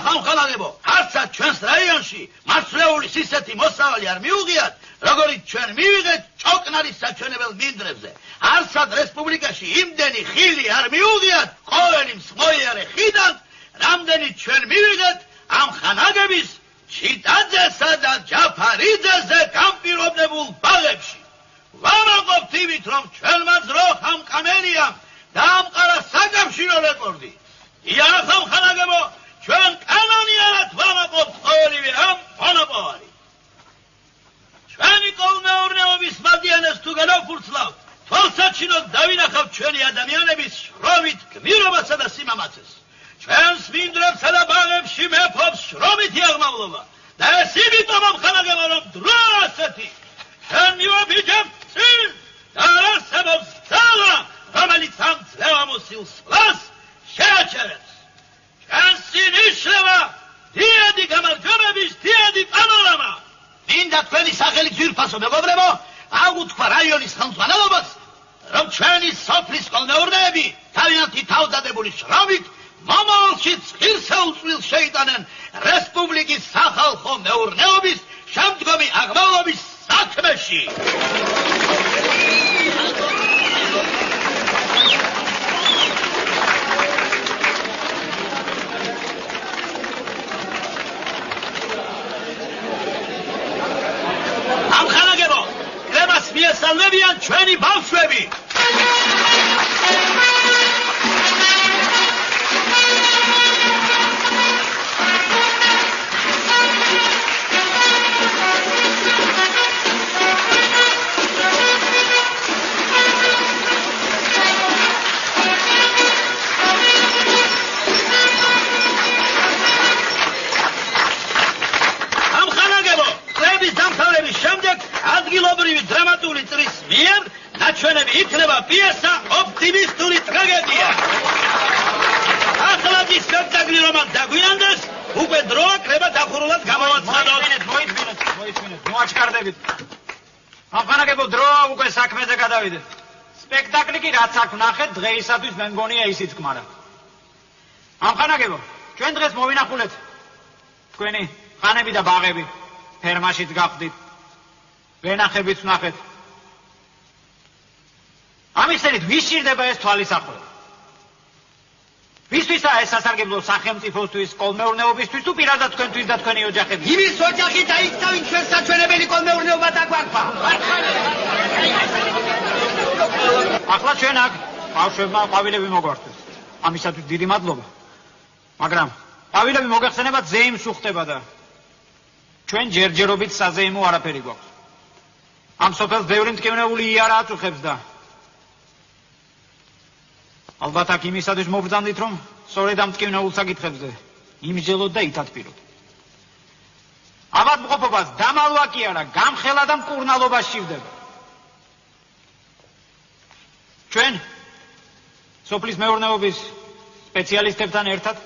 ხალხალაგებო, არცად ჩვენს რაიონში მასწავლების ისეთი მოსავალი არ მიუღიათ, როგორიც ჩვენ მივიღეთ ჭოკნარის საჩვენებელ მინდვრებზე. არცად რესპუბლიკაში იმდენი ხილი არ მიუღიათ ყოველი მსხმოიარე ხიდან, რამდენიც ჩვენ მივიღეთ ამ ხანაგების ჩიტაძესა და ჯაფარიძეზე განპირობებულ ბაღებში. ვამაყობთ იმით, რომ ჩვენმა ძრო ხამყამელიამ დაამყარა საკავშირო რეკორდი. ია ხალხალაგებო, ჩვენ კანონიერად ვამაყობთ ყოველივე ამ მონოპოლი. ჩვენი კოლმეურნეობის მადიანეს თუ განავფურცლავთ, თვალსაჩინოდ დავინახავთ ჩვენი ადამიანების შრომით გმირობასა და სიმამაცეს. ჩვენს მინდვრებსა და ბაღებში მეფობს შრომითი აღმავლობა და ეს იმიტომ ამხანაგება, რომ დრო ასეთი. ჩვენ მივაბიჯებთ წინ და არ არსებობს ძალა, რომელიც ამ ძლევამოსილ სვლას შეაჩერებს. ჩვენს წინ იშლება დიდი გამარჯვებების დიდი პანორამა. მინდა თქვენი სახელით ვირფასო მეგობრებო, აუგუთქვა რაიონის ხელმძღვანელობას, რომ ჩვენი სოფლის კოლმეურნეები თავიანთი თავდადებული შრომით მომავალში ღირსეულწვრილს შეიტანენ რესპუბლიკის სახალხო მეურნეობის შემდგომი აღმავლობის საქმეში. ამხანაგებო, კრებას მიესალმებიან ჩვენი ბავშვები. ადგილობრივი დრამატული წრის მიერ ნაჩვენები იქნება პიესა ოპტიმისტური ტრაგედია. ახლა სპექტაკლი რომან დაგვიანდეს, უკვე დროა კრება დახურულად გამოვაცხადოთ. მოიწვინეთ, მოაჩქარდებით. ამხანაგებო, დროა უკვე საქმეზე გადავიდეთ. სპექტაკლი კი რაც აქ ვნახეთ, დღეისათვის მე მგონია ისიც კმარა. ამხანაგებო, ჩვენ დღეს მოვინახულეთ თქვენი ხანები და ბაღები, ფერმაშიც გავხდით. ვენახებიც ვნახეთ. ამის შერით ვის სჭირდება ეს თვალისახვევა? ვისთვისაა ეს სასარგებლო სახელმწიფოსთვის, კოლმეურნეობისთვის თუ პირადად თქვენთვის და თქვენი ოჯახების? იმის ოჯახი დაიქცა, ვინც ჩვენ საჩვენებელი კოლმეურნეობა დაგვარქვა. ახლა ჩვენ აქ ბავშვებმა ყვავილები მოგვართეს. ამისათვის დიდი მადლობა. მაგრამ ყვავილები მოგეხსენებათ ზეიმს უხდება და ჩვენ ჯერჯერობით საზეიმო არაფერი გვაქვს. ამ სოფელს ბევრი მტკივნეული იარა აწუხებს და ალბათ აქ იმისათვის მობრძანდით, რომ სწორედ ამ მტკივნეულ საკითხებზე იმსჯელოთ და ითათბიროთ. ავადმყოფობას დამალვა კი არა, გამხელა და მკურნალობა სჭირდება. ჩვენ სოფლის მეურნეობის სპეციალისტებთან ერთად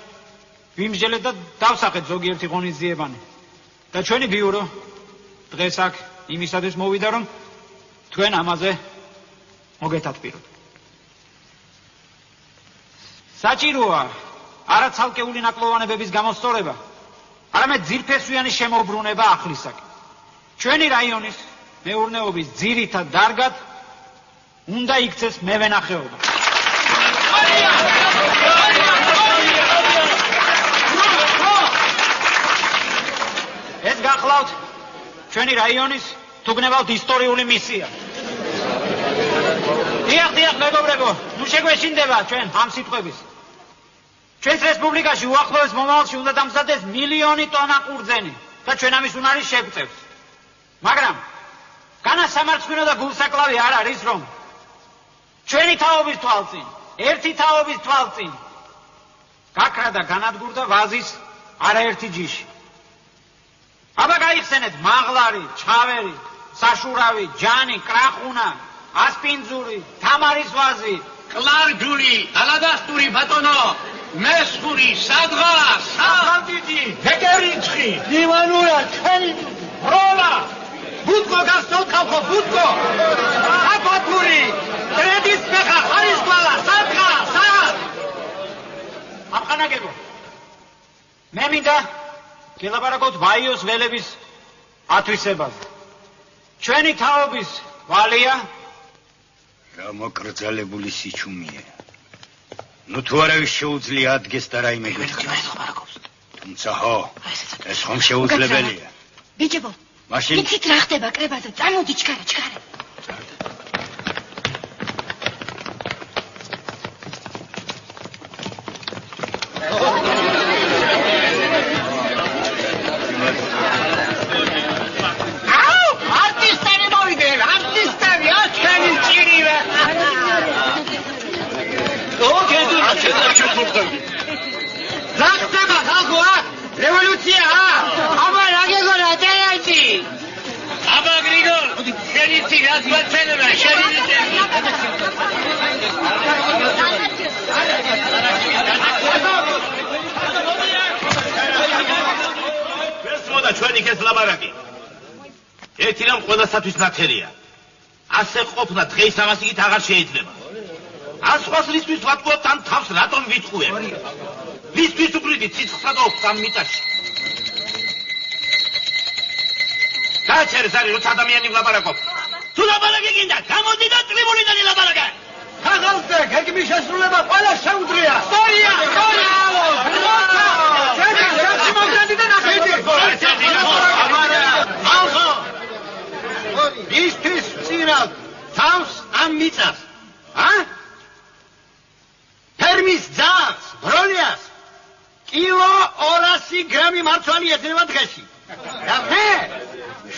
ვიმსჯელეთ და დავსახეთ ზოგიერთი ღონისძიებანი და ჩვენი ბიურო დღეს აქ იმისათვის მოვიდა, რომ თქვენ ამაზე მოგეთათბიროთ. საჭიროა არა ცალკეული ნაკლოვანებების გამოსწორება, არამედ ძირფესვიანი შემოbrunება ახლისაკენ. ჩვენი რაიონის მეურნეობის ძირითად დარგად უნდა იქცეს მევენახეობა. ეს გახლავთ ჩვენი რაიონის თუ გნებავთ ისტორიული მისია. დიახ, მეგობრებო, ნუ შეგვეშინდება ჩვენ ამ სიტყვების. ჩვენს რესპუბლიკაში უახლოეს მომავალში უნდა დამზადდეს 1,000,000 ტონა ყურძენი და ჩვენ ამის უნარის შევწევთ. მაგრამ განასამარცხინო და გულსაკლავი არ არის, რომ ჩვენი თაობის თვალწინ, ერთი თაობის თვალწინ გაქრა და განადგურდა ვაზის არაერთი ჯიში. აბა გაიხსენეთ მაღლარი, ჩავერი, საშურავი, ჯანი, კრახუნა, ასპინძური, თამარის ვაზი, კლარჯული, ალადასტური ბატონო, მესხური, სადღა, საფანტიძი, ვეკერიცხი, დივანურა, ჩვენი როლა, ბუტკო გასწოთ ხალხო, ბუტკო, აფათური, კრედის ფეხა, ხარისკვალა, სადღა, სად. ამხანაგებო, მე მინდა გელაპარაკოთ ვაიოს ველების ათვისებაზე. ჩვენი თაობის ვალია გამოკრძალებული სიჩუმეა. ნუ თუ არავის შეუძლია ადგეს და რაიმე გითხრას. თუმცა ხო, ეს ხომ შეუძლებელია. ბიჭებო, იცით რა ხდება კრებაზე? წამოდი ჩქარა. Revoluția! Aba, la che cosa te aici? Aba, Grigol, șeriți, grați bățelele, șeriți. Vezi moda ჩვენი ეს ლაბარაკი. ერთი რამ ყველასათვის ნათელია. ასე ყოფნა დღეს ამას იქით აღარ შეიძლება. ასვას რისთვის ვატყუებთ ამ თავს რატომ ვიტყუებ? ვისთვის უბრიდი ციცხვსა და ოქს ამ მიწაში? გაჩერეს არის როცა ადამიანი ვლაპარაკობ. თუ ლაბარაკი გინდა, გამოდი და ტრიბუნიდან ილაბარაკე. ხალხზე გეგმის შესრულება ყველა შეუძლია. სწორია. ისთვის წირავ თავს ამ მიწას. ფერმის ძაღლს, ბროლიას კილო 200 გრამი მარცვალი ეძება დღეში. და მე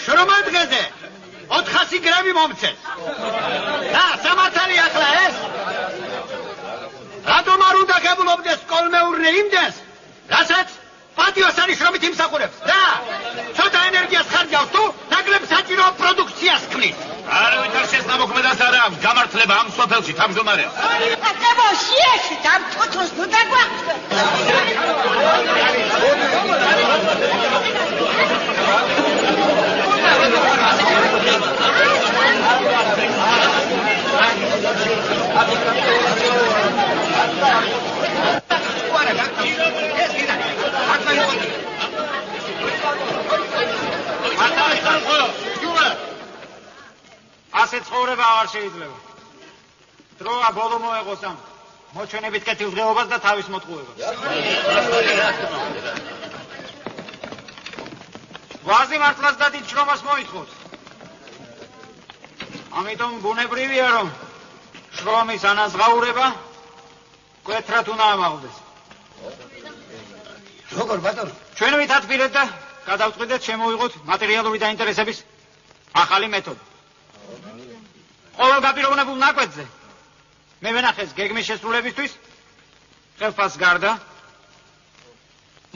შრომა დღეზე 400 გრამი მომცეს. და სამართალი ახლა ეს? რატომ არ უნდა გაბლობდეს კოლმეურნე იმდეს, რასაც პატიოსანი შრომით იმსახურებს და ცოტა ენერგიას ხარჯავს თუ ნაკლებ საჭირო პროდუქციას ქმნის. არავით არ შესნამოქმედას არ აქვს გამართლება ამ სოფელში თავმჯდომარეს. აკებო შიაში და თოთოს ნუ დაგვაქვს. ასე ცხოვრება აღარ შეიძლება. დროა ბოლო მოეღოს ამ მოჩვენებით კეთილ დღეობას და თავის მოტყუებას. ვაზი მართლაც და დიდ შრომას მოითხოვს. ამიტომ ბუნებრივია რომ შრომის ანაზღაურება მკვეთრად უნდა ამაღლდეს. როგორ ბატონო? ჩვენ ვითათბირეთ და გადავწყვიტეთ შემოვიღოთ მატერიალური დაინტერესების ახალი მეთოდი. ყოველ გაპირობებულ ნაკვეთზე მე ვენახეს გეგმის შესრულებისთვის ხელფას გარდა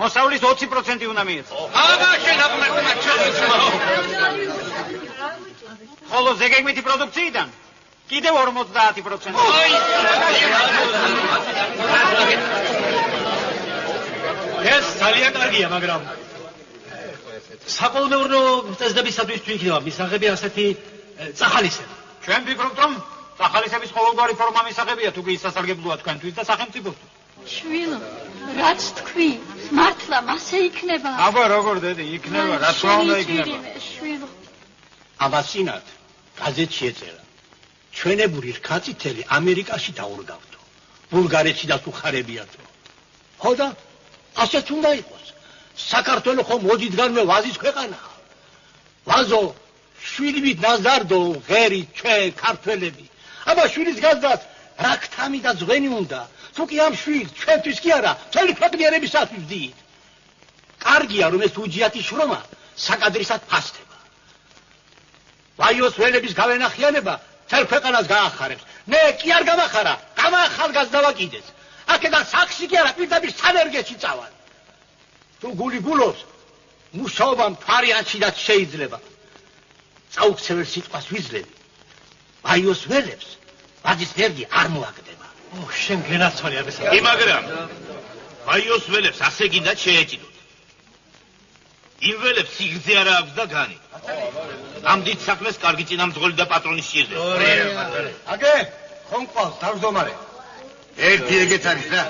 მოსავლის 20% უნდა მიეცეს. ხოლო ზეგეგმითი პროდუქციიდან კიდევ 50%. ეს ძალიან კარგია, მაგრამ საკოლმეურნეო წესდებისათვის თუ იქნება მისაღები ასეთი წახალისება. ჩვენ ვფიქრობთ, რომ წახალისების ყოველგვარი ფორმა მისაღებია თუ კი ის სასარგებლოა თქვენთვის და სახელმწიფოსთვის. შვილო, რაც თქვი, მართლა მასე იქნება. აბა როგორ დედი, იქნება, რა თქმა უნდა იქნება. შვილო. ამასინად გაზეთში ეწერა. ჩვენებური რქაწითელი ამერიკაში დაურგავთო. ბულგარეთში და თუ ხარებიათო. ხო და ასეც უნდა იყოს. საქართველო ხომ მოძიდგანვე ვაზის ქვეყანაა. ვაზო შვიდივით ნაზარდო ღერი ჩვენ ქართველები. აბა შვილის გაზდას რა ქთამი და ძღვენი უნდა. თუ კი ამ შვილს ჩვენთვის კი არა, მთელი ქვეყნიერებისათვის ვდიით. კარგია რომ ეს უჯიათი შრომა საკადრისად ფასდება. ვაიოს ველების გავენახიანება მთელ ქვეყანას გაახარებს. მე კი არ გამახარა, გამახალგაზრდა ვაკიდეს. აქედან საქსი კი არა, პირდაპირ სანერგეთში წავალ. თუ გული გულობს, მუშაობა მთვარიანშიდაც შეიძლება. წაუქცეველ სიტყვას ვიძლები. ვაიოს ველებს ვაზის ვერდი არ მოაგდება. შენ გენაცვალე არ გესა. მაგრამ ვაიოს ველებს ასე გინდათ შეეჭიდოთ. იმ ველებს სიგრძე არ აქვს და განი. ამ დიდ საქმეს კარგი წინამძღოლი და პატრონი სჭირდება. აგე, ხომ ყავს თავმჯდომარე. ერთი ეგეც არის რა.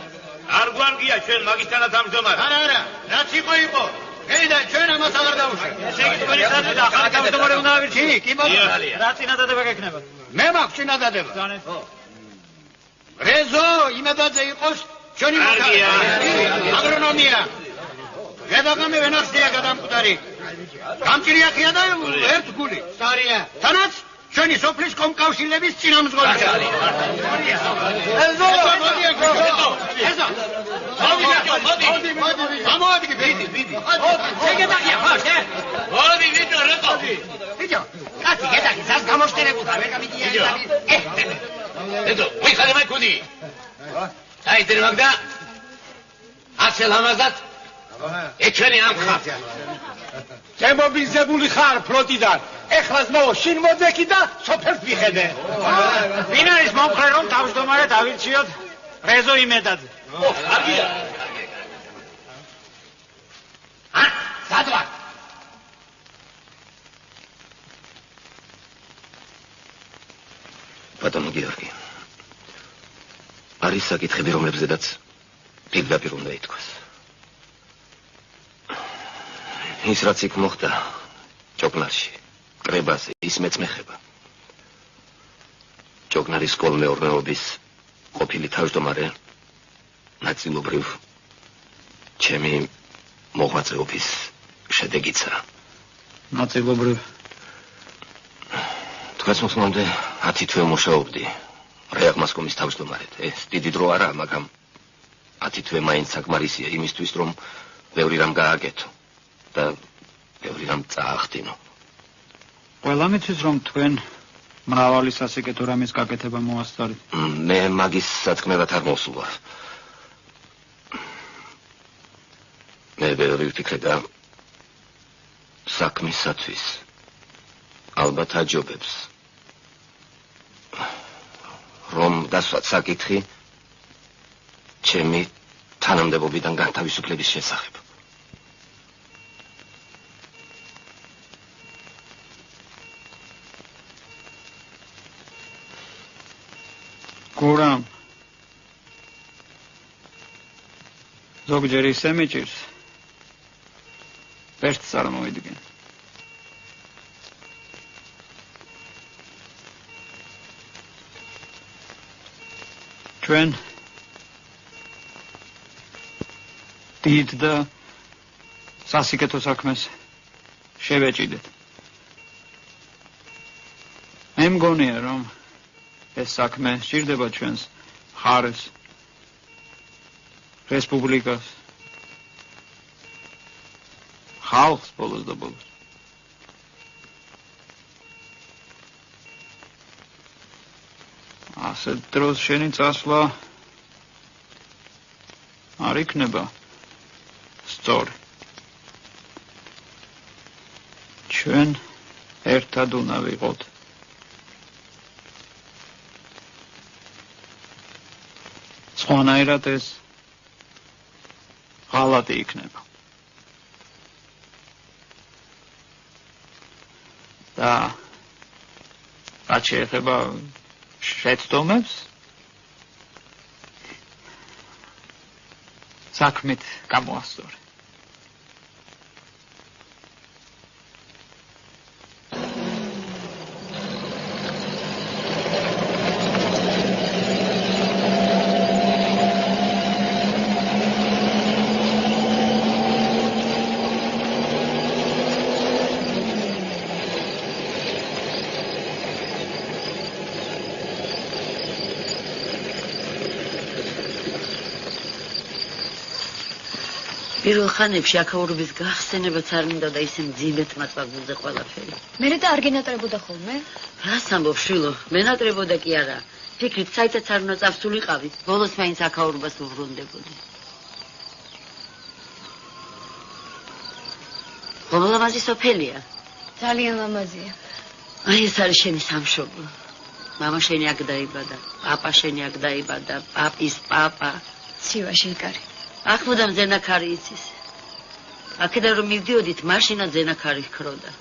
არ გვარგია ჩვენ მაგისთანაც ამჯდომარე. არა, რაც იყო. ეიდა ჩვენ ამას აღარ დავუშვით. ესე იგი თქვენი საქმე ახალი თავმჯდომარე უნდა ავირჩიოთ. კი, ბატონო. რა წინადადება გექნება? მე მაქვს წინადადება. რეზო იმედაძე იყოს ჩვენი მოხალისე. აგრონომია. გადაგამე ვენახსია გადამკვდარი. გამჭირია ხია და ერთ გული. სწორია. თანაც ჩვენი სოფლის კომკავშირების წინამძღოლია. ამოადგე ბიდი. შეგედაღია ხო, შე? მოდი ვიტო რატო? ბიჭო, კაცი გედაღი, სას გამოშტერებულა, ვერ გამიდია იზაბი. ედო, ვიხარე მაიქუდი. საიძერ მაგდა. ასე ლამაზად. ეჩვენი ამხა. შემობიზებული ხარ ფრონტიდან. ეხლა ზმაო შინ მოძექი და სოფელს ვიხედე. ვინ არის მომხრე რომ თავმჯდომარედ ავირჩიოთ რეზო იმედაძე? კარგია. სად ვარ? ბატონო გიორგი. არის საკითხები, რომლებზედაც პირდაპირ უნდა ითქვას. ის რაც იქ მოხდა ჭოგნარში, კრებაზე, ის მეც მეხება. ჭოგნარის სკოლმეურნეობის ყოფილი თავმჯდომარე ნაწილობრივ ჩემი მოღვაწეობის შედეგიცა. ნაწილობრივ. თქვენს მოსმამდე 10 თვე მუშაობდი რეაღმასკომის თავმჯდომარედ. ეს დიდი დრო არა, მაგრამ 10 თვე მაინც საკმარისია იმისთვის, რომ ბევრი რამ გააკეთო და ბევრი რამ წაახდინო. ყველა მიცის რომ თქვენ მრავალი სასიკეთო რამის გაკეთება მოასწარით. მე მაგის სათქმელად არ მოსულვარ. მე ბევრი ვფიქრე და საქმისათვის ალბათ აჯობებს რომ დასვათ საკითხი ჩემი თანამდებობიდან განთავისუფლების შესახებ. გურამ ზოგჯერ ისე მიჭირს ვერც წარმოვიდგენ. ჩვენ დიდ და სასიკეთო საქმეს შევეჭიდეთ. მე მგონია რომ ეს საქმე სჭირდება ჩვენს მხარეს, რესპუბლიკას, ხალხს ბოლოს და ბოლოს. ასეთ დროს შენი წასვლა არ იქნება სწორი. ჩვენ ერთად უნდა ვიყოთ. სხვანაირად ეს ღალატი იქნება. და რაც შეეხება შეცდომებს, საქმით გამოასწორე. პირველ ხანებში აქაურობის გახსენებაც არ მინდა და ისე მძიმედ მაწვაგულზე ყველაფერი. მე და არ გენატრებოდა ხოლმე? რას ამბობ შვილო, მენატრებოდა კი არა. ფიქრით, საითაც არ უნდა წავსულიყავი, ბოლოს მაინც აქაურობას უბრუნდებოდი. ხოლო ლამაზი სოფელია. ძალიან ლამაზია. აი ეს არის შენი სამშობლო. მამა შენი აქ დაიბადა, პაპა შენი აქ დაიბადა, პაპის პაპა. ცივა შეიკარი. აქ მუდამ ზენაქარი იცის. აქედან რომ მივდიოდით, მაშინაც ზენაქარი ჰქროდა.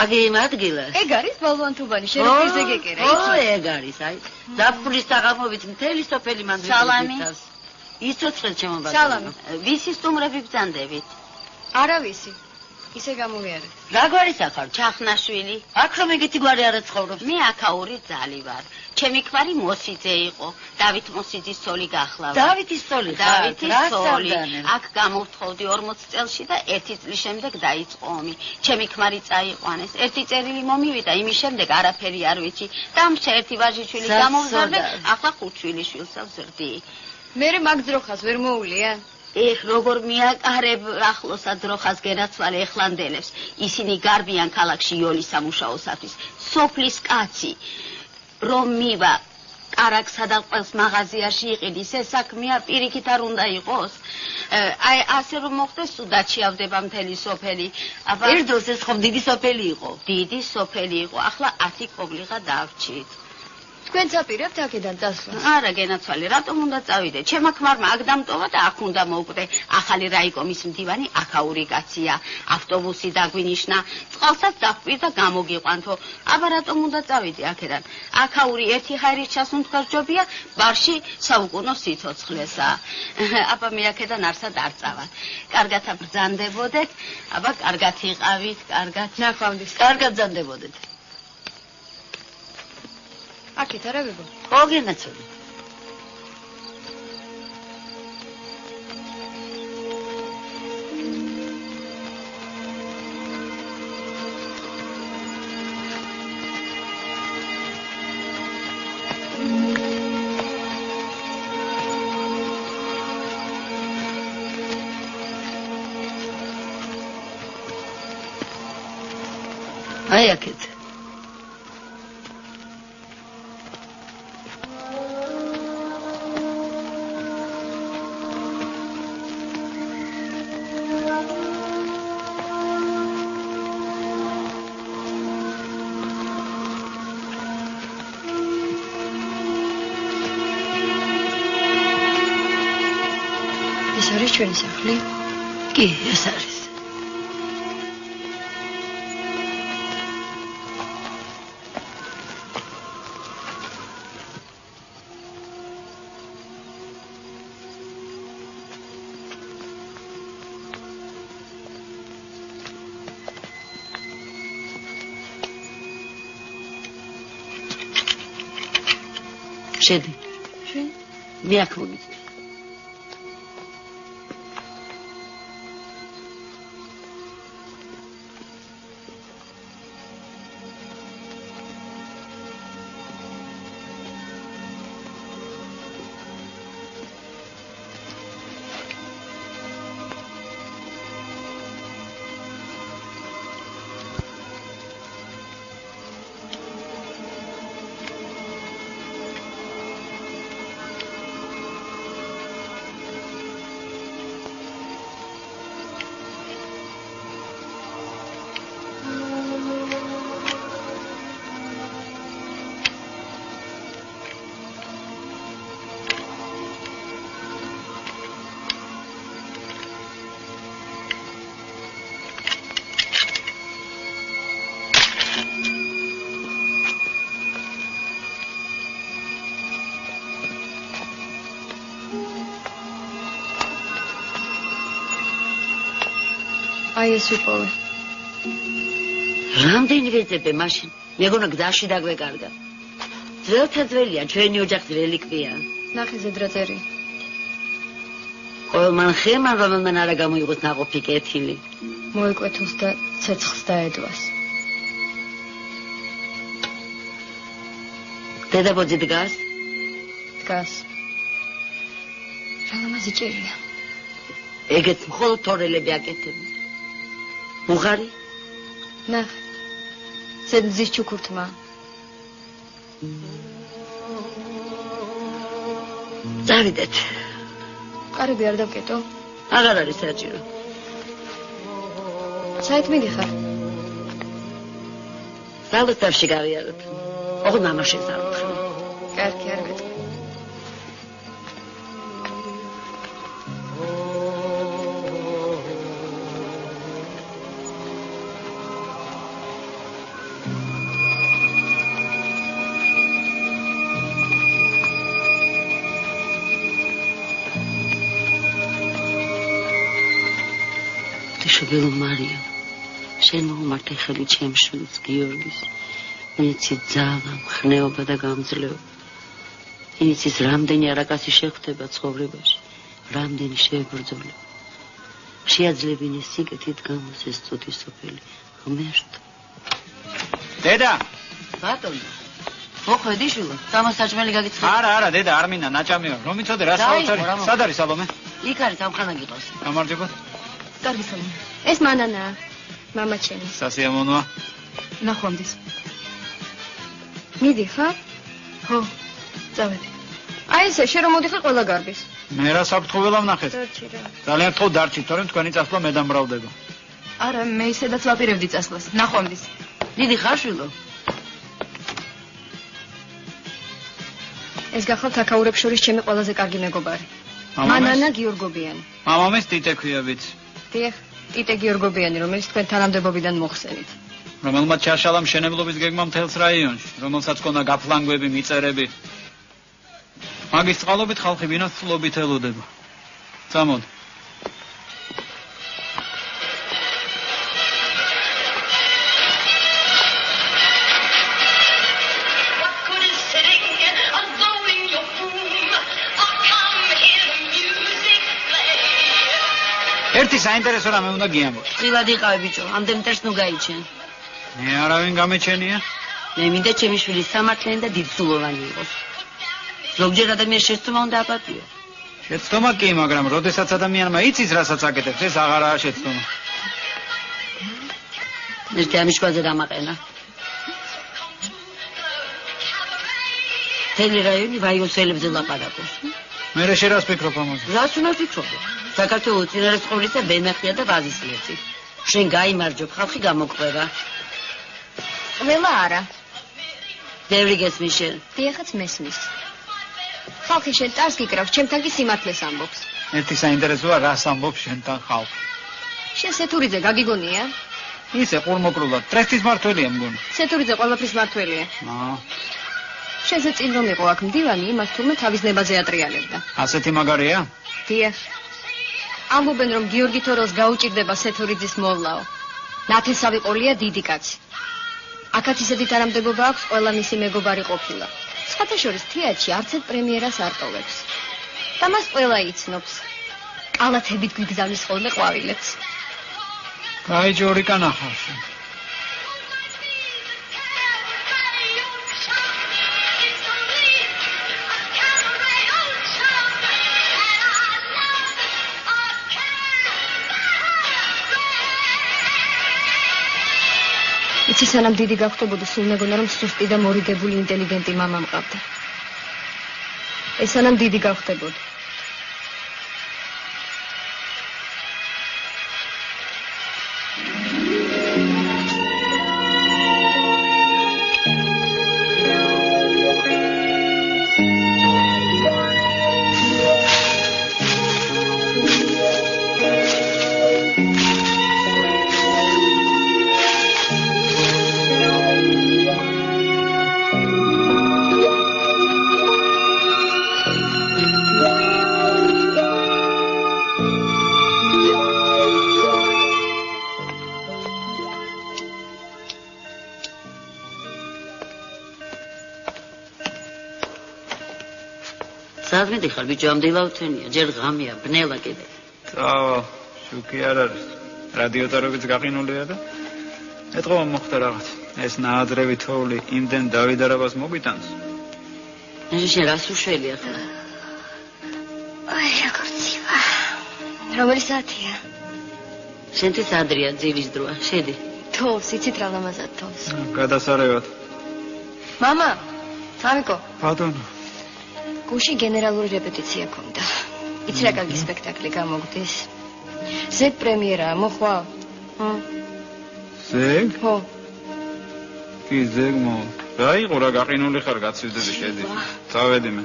აგი იმ ადგილას. ეგ არის ბალვანთუბანი, შენობის ეგეკერა, იცი? ეგ არის, აი. ზაფხულის საღამობით მთელი სოფელი მანდრიტავს. სალამი. იცოცხლე ჩემო ბატონო. სალამი. ვისი სტუმრები ბრძანდებით? არა ვიცი. ისე გამოვიარეთ. რა გვარის ახარ? ჩახნაშვილი. აქ რომ ეგეთი გვარი არა ცხოვრობს. მე აქაური ძალი ვარ. ჩემი ქმარი მოსიძე იყო. დავით მოსიძის ცოლი გახლავდა. დავითის ცოლი. დავითის ცოლი. აქ გამოვთხოვდი 40 წელში და 1 წლის შემდეგ დაიწყო ომი. ჩემი ქმარი წაიყვანეს. 1 წერილი მომივიდა, იმის შემდეგ არაფერი არ ვიცი. დამრჩა 1 ვაჟიშვილი გამოვზარდა, ახლა 5 შვილიშვილს ავზრდი. მე მაგ ძროხას ვერ მოულია? ეხ როგორ მიაკარებ ახლოსა ძროხას გენაცვალე ეხლანდელებს. ისინი გარბიან ქალაქში იოლის სამუშაოსათვის. სოფლის კაცი რომ მივა კარაკსა და ყველს მაღაზიაში იყიდის, ეს საქმეა პირიქით არ უნდა იყოს. აი ასე რომ მოხდეს სუდად შეავდება მთელი სოფელი. აბა ერთ დროს ეს ხომ დიდი სოფელი იყო. დიდი სოფელი იყო. ახლა 10 კობლიღა დავრჩით. თქვენ წაპირებთ აქედან წასვლას? არა გენაცვალე, რატომ უნდა წავიდე? ჩემო ქმარმა აქ დამტოვა და აქ უნდა მოვკვდე. ახალი რაიკომის მდივანი აქაური კაცია. ავტობუსი დაგვინიშნა, წყალსაც დავკვირდა გამოგიყვანთო. აბა რატომ უნდა წავიდე აქედან? აქაური ერთი ხარის ჩასუნთქარჯობია, ბარში საუკუნო სიცოცხლესა. აბა მე აქედან არსად არ წავალ. კარგად ბრძანდებოდეთ, აბა კარგად იყავით, კარგად. ნახვამდის. კარგად ბრძანდებოდეთ. აქეთ არა გიგო? ხო გენაცვალე. აი აქეთ. ეს არის ჩვენი სახლი? კი, ეს არის. შედი. შენ? მე აქ მომიწევ. აი ეს ვიპოვე. რამდენი ვეძებე მაშინ? მეგონა გზაში დაგვეკარგა. ძველთა ძველია, ჩვენი ოჯახის რელიკვია. ნახე ზედრაწერი. ყოველმან ხემან რომელმან არა გამოიღოს ნაყოფი კეთილი. მოეკვეთოს და ცეცხლს დაედვას. დედაბოძი დგას? დგას. რა ლამაზი ჭერია. ეგეც მხოლოდ თორელები აკეთებენ. მუღარი? ნახე. ზედმზის ჩუქურთმა. წავიდეთ. კარები არ დავკეტო? აღარ არის საჭირო. საით მიდიხარ? სალოცავში გავიაროთ. ოღონდ მამაშენს არ უთხრა. კარგი, არ გეტყვი. ბავშვებელო მარიამ, შენ მოუმართე ხელი ჩემ შვილს გიორგის, ინიცი ძალა, მხნეობა და გამძლეობა. ინიცის რამდენი არაკაცი შეხვდება ცხოვრებაში, რამდენი შეებრძოლება. შეაძლებინე სიკეთით გამოსეს წუთი სოფელი ღმერთო. დედა! ბატონო, მოხვედი შვილო, გამოსაჭმელი გაგიცხადე. არა, დედა, არ მინდა, ნაჭამია. რომ იცოდე რა საოცარი. სად არის სალომე? იქ არის ამხანა გიყავს. გამარჯობა. კარგი სალომე. ეს მანანაა, მამა ჩემი. სასიამოვნოა. ნახვამდის. მიდი ხარ? ხო, წავედი. აი ესე, შენ რომ მოდიხარ ყველა გარბის. მე რა საფრთხო ვნახეთ. ძალიან თქო დარჩით, თორემ თქვენი წასვლა მე დამრავლდება. არა, მე ისედაც ვაპირებდი წასვლას. ნახვამდის. მიდი ხარ შვილო? ეს გახლავთ აქაურებს შორის ჩემი ყველაზე კარგი მეგობარი. მანანა გიორგობიანი. მამამის ტიტე ქვია ვიცი. დიახ, ტიტე გიორგობიანი, რომელიც თქვენ თანამდებობიდან მოხსენით. რომელმაც ჩაშალა მშენებლობის გეგმა მთელს რაიონში, რომელსაც ქონდა გაფლანგვები, მიწერები. მაგის წყალობით ხალხი ვინაც ფლობით ელოდება. წამოდი. ერთი საინტერესო რამე უნდა გიამბოთ. წილად იყავი ბიჭო, ამდენ მტერს ნუ გაიჩენ. მე არავინ გამეჩენია? მე მინდა ჩემი შვილი სამართლიანი და დიდსულოვანი იყოს. ზოგჯერ ადამიანს შეცდომა უნდა აპატიო. შეცდომა კი, მაგრამ როდესაც ადამიანმა იცის რასაც აკეთებს, ეს აღარაა შეცდომა. ერთი ამიშკაზე დამაყენა. მთელი რაიონი ვაიოსელებზე ლაპარაკობს. მე შე რას ფიქრობ ამაზე? რას უნდა ფიქრობო? საქართველოს წინარესწორისა ბენახია და ვაზისლეთი. შენ გაიმარჯობ, ხალხი გამოკვება. ყველა არა. ბევრი გესმის შენ. დიახაც მესმის. ხალხი შენ ტარს გიკრავს, ჩემთან კი სიმართლეს ამბობს. ერთი საინტერესოა რას ამბობს შენთან ხალხი. შენ სეთურიძე გაგიგონია? ისე ყურმოკრულად, ტრესტის მართველია მგონი. სეთურიძე ყველაფრის მართველია. შენზე წინ რომ იყო აქ მდივანი, იმას თურმე თავის ნებაზე ატრიალებდა. ასეთი მაგარია? დიახ. ამბობენ რომ გიორგი თორელს გაუჭირდება სეთურიძის მოვლაო. ნათესავი ყოლია დიდი კაცი. აქაც ისეთი თანამდებობა აქვს, ყველა მისი მეგობარი ყოფილა. სხვათა შორის თეატრში არც ერთ პრემიერას არ ტოვებს. და მას ყველა იცნობს. კალათებით გვიგზავნის ხოლმე ყვავილებს. გაიჯორი კანახარში. იცი სანამ დიდი გახდებოდი, სულ მეგონა რომ სუსტი და მორიგებული ინტელიგენტი მამა მყავდა. ეს სანამ დიდი გახდებოდი. სად მიდიხარ ბიჭო, ამ დილაუთენია, ჯერ ღამეა, ბნელა კიდე. წავა, შუქი არ არის. რადიოთარობით გაყინულია და ეთყობა მოხდა რაღაც. ეს ნაადრევი თოვლი იმდენ დავიდარებას მოგვიტანს. შენ რას უშველი ახლა? აი, როგორცია. რომელი საათია? შენთვის ადრია, ძილის დროა, შედი. თოვს, იცით რა ლამაზად თოვს. გადასარევად. მამა, სამიკო. ბატონო. გუში გენერალური რეპეტიცია ქონდა. იცი რა კარგი სპექტაკლი გამოგდის. ზეგ პრემიერაა, მოხვალ? ზეგ? ხო. კი ზეგ გაიყო რა გაყინული ხარ გაცივდები შედი. წავედი მე.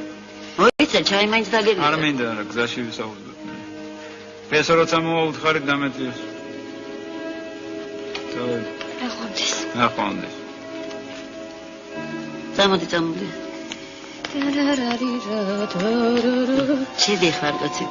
მოიცა ჩაი მაინც დაგერია. არ მინდა რა გზაში ვისაუბროთ. პესო როცა მოვუთხარით დამეწიოს. წავედი. ნახვამდის. ნახვამდის. წამოდი. შედი ხარ კაცი.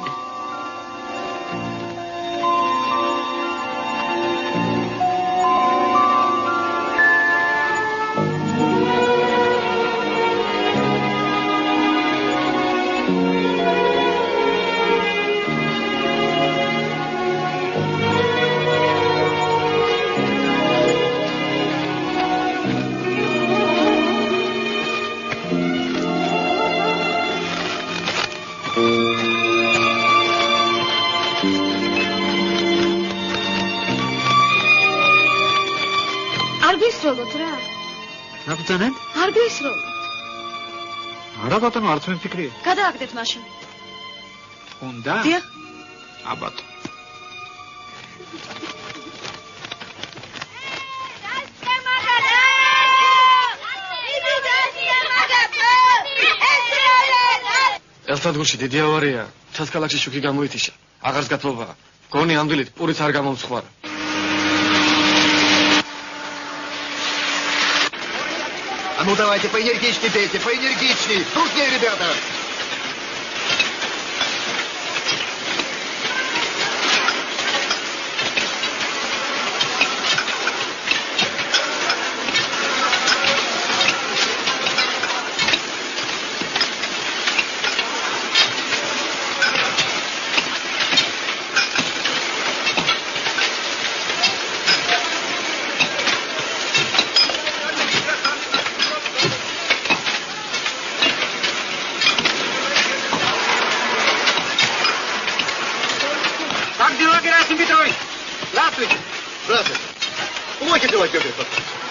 გაისროლოთ რა. ნაბრძანეთ? არ გაისროლოთ. არა ბატონო, არც მე ფიქრია. გადააგდეთ მაშინ. უნდა? დიახ. აბატო. ელსადგურში დიდი ავარია. ჩასკალაკში შუქი გამოითიშა. აღარს გათლობა. გონი ამდვილით პურიც არ გამომცხვარა. А ну давайте поэнергичнее пейте, поэнергичнее. Труднее, ребята.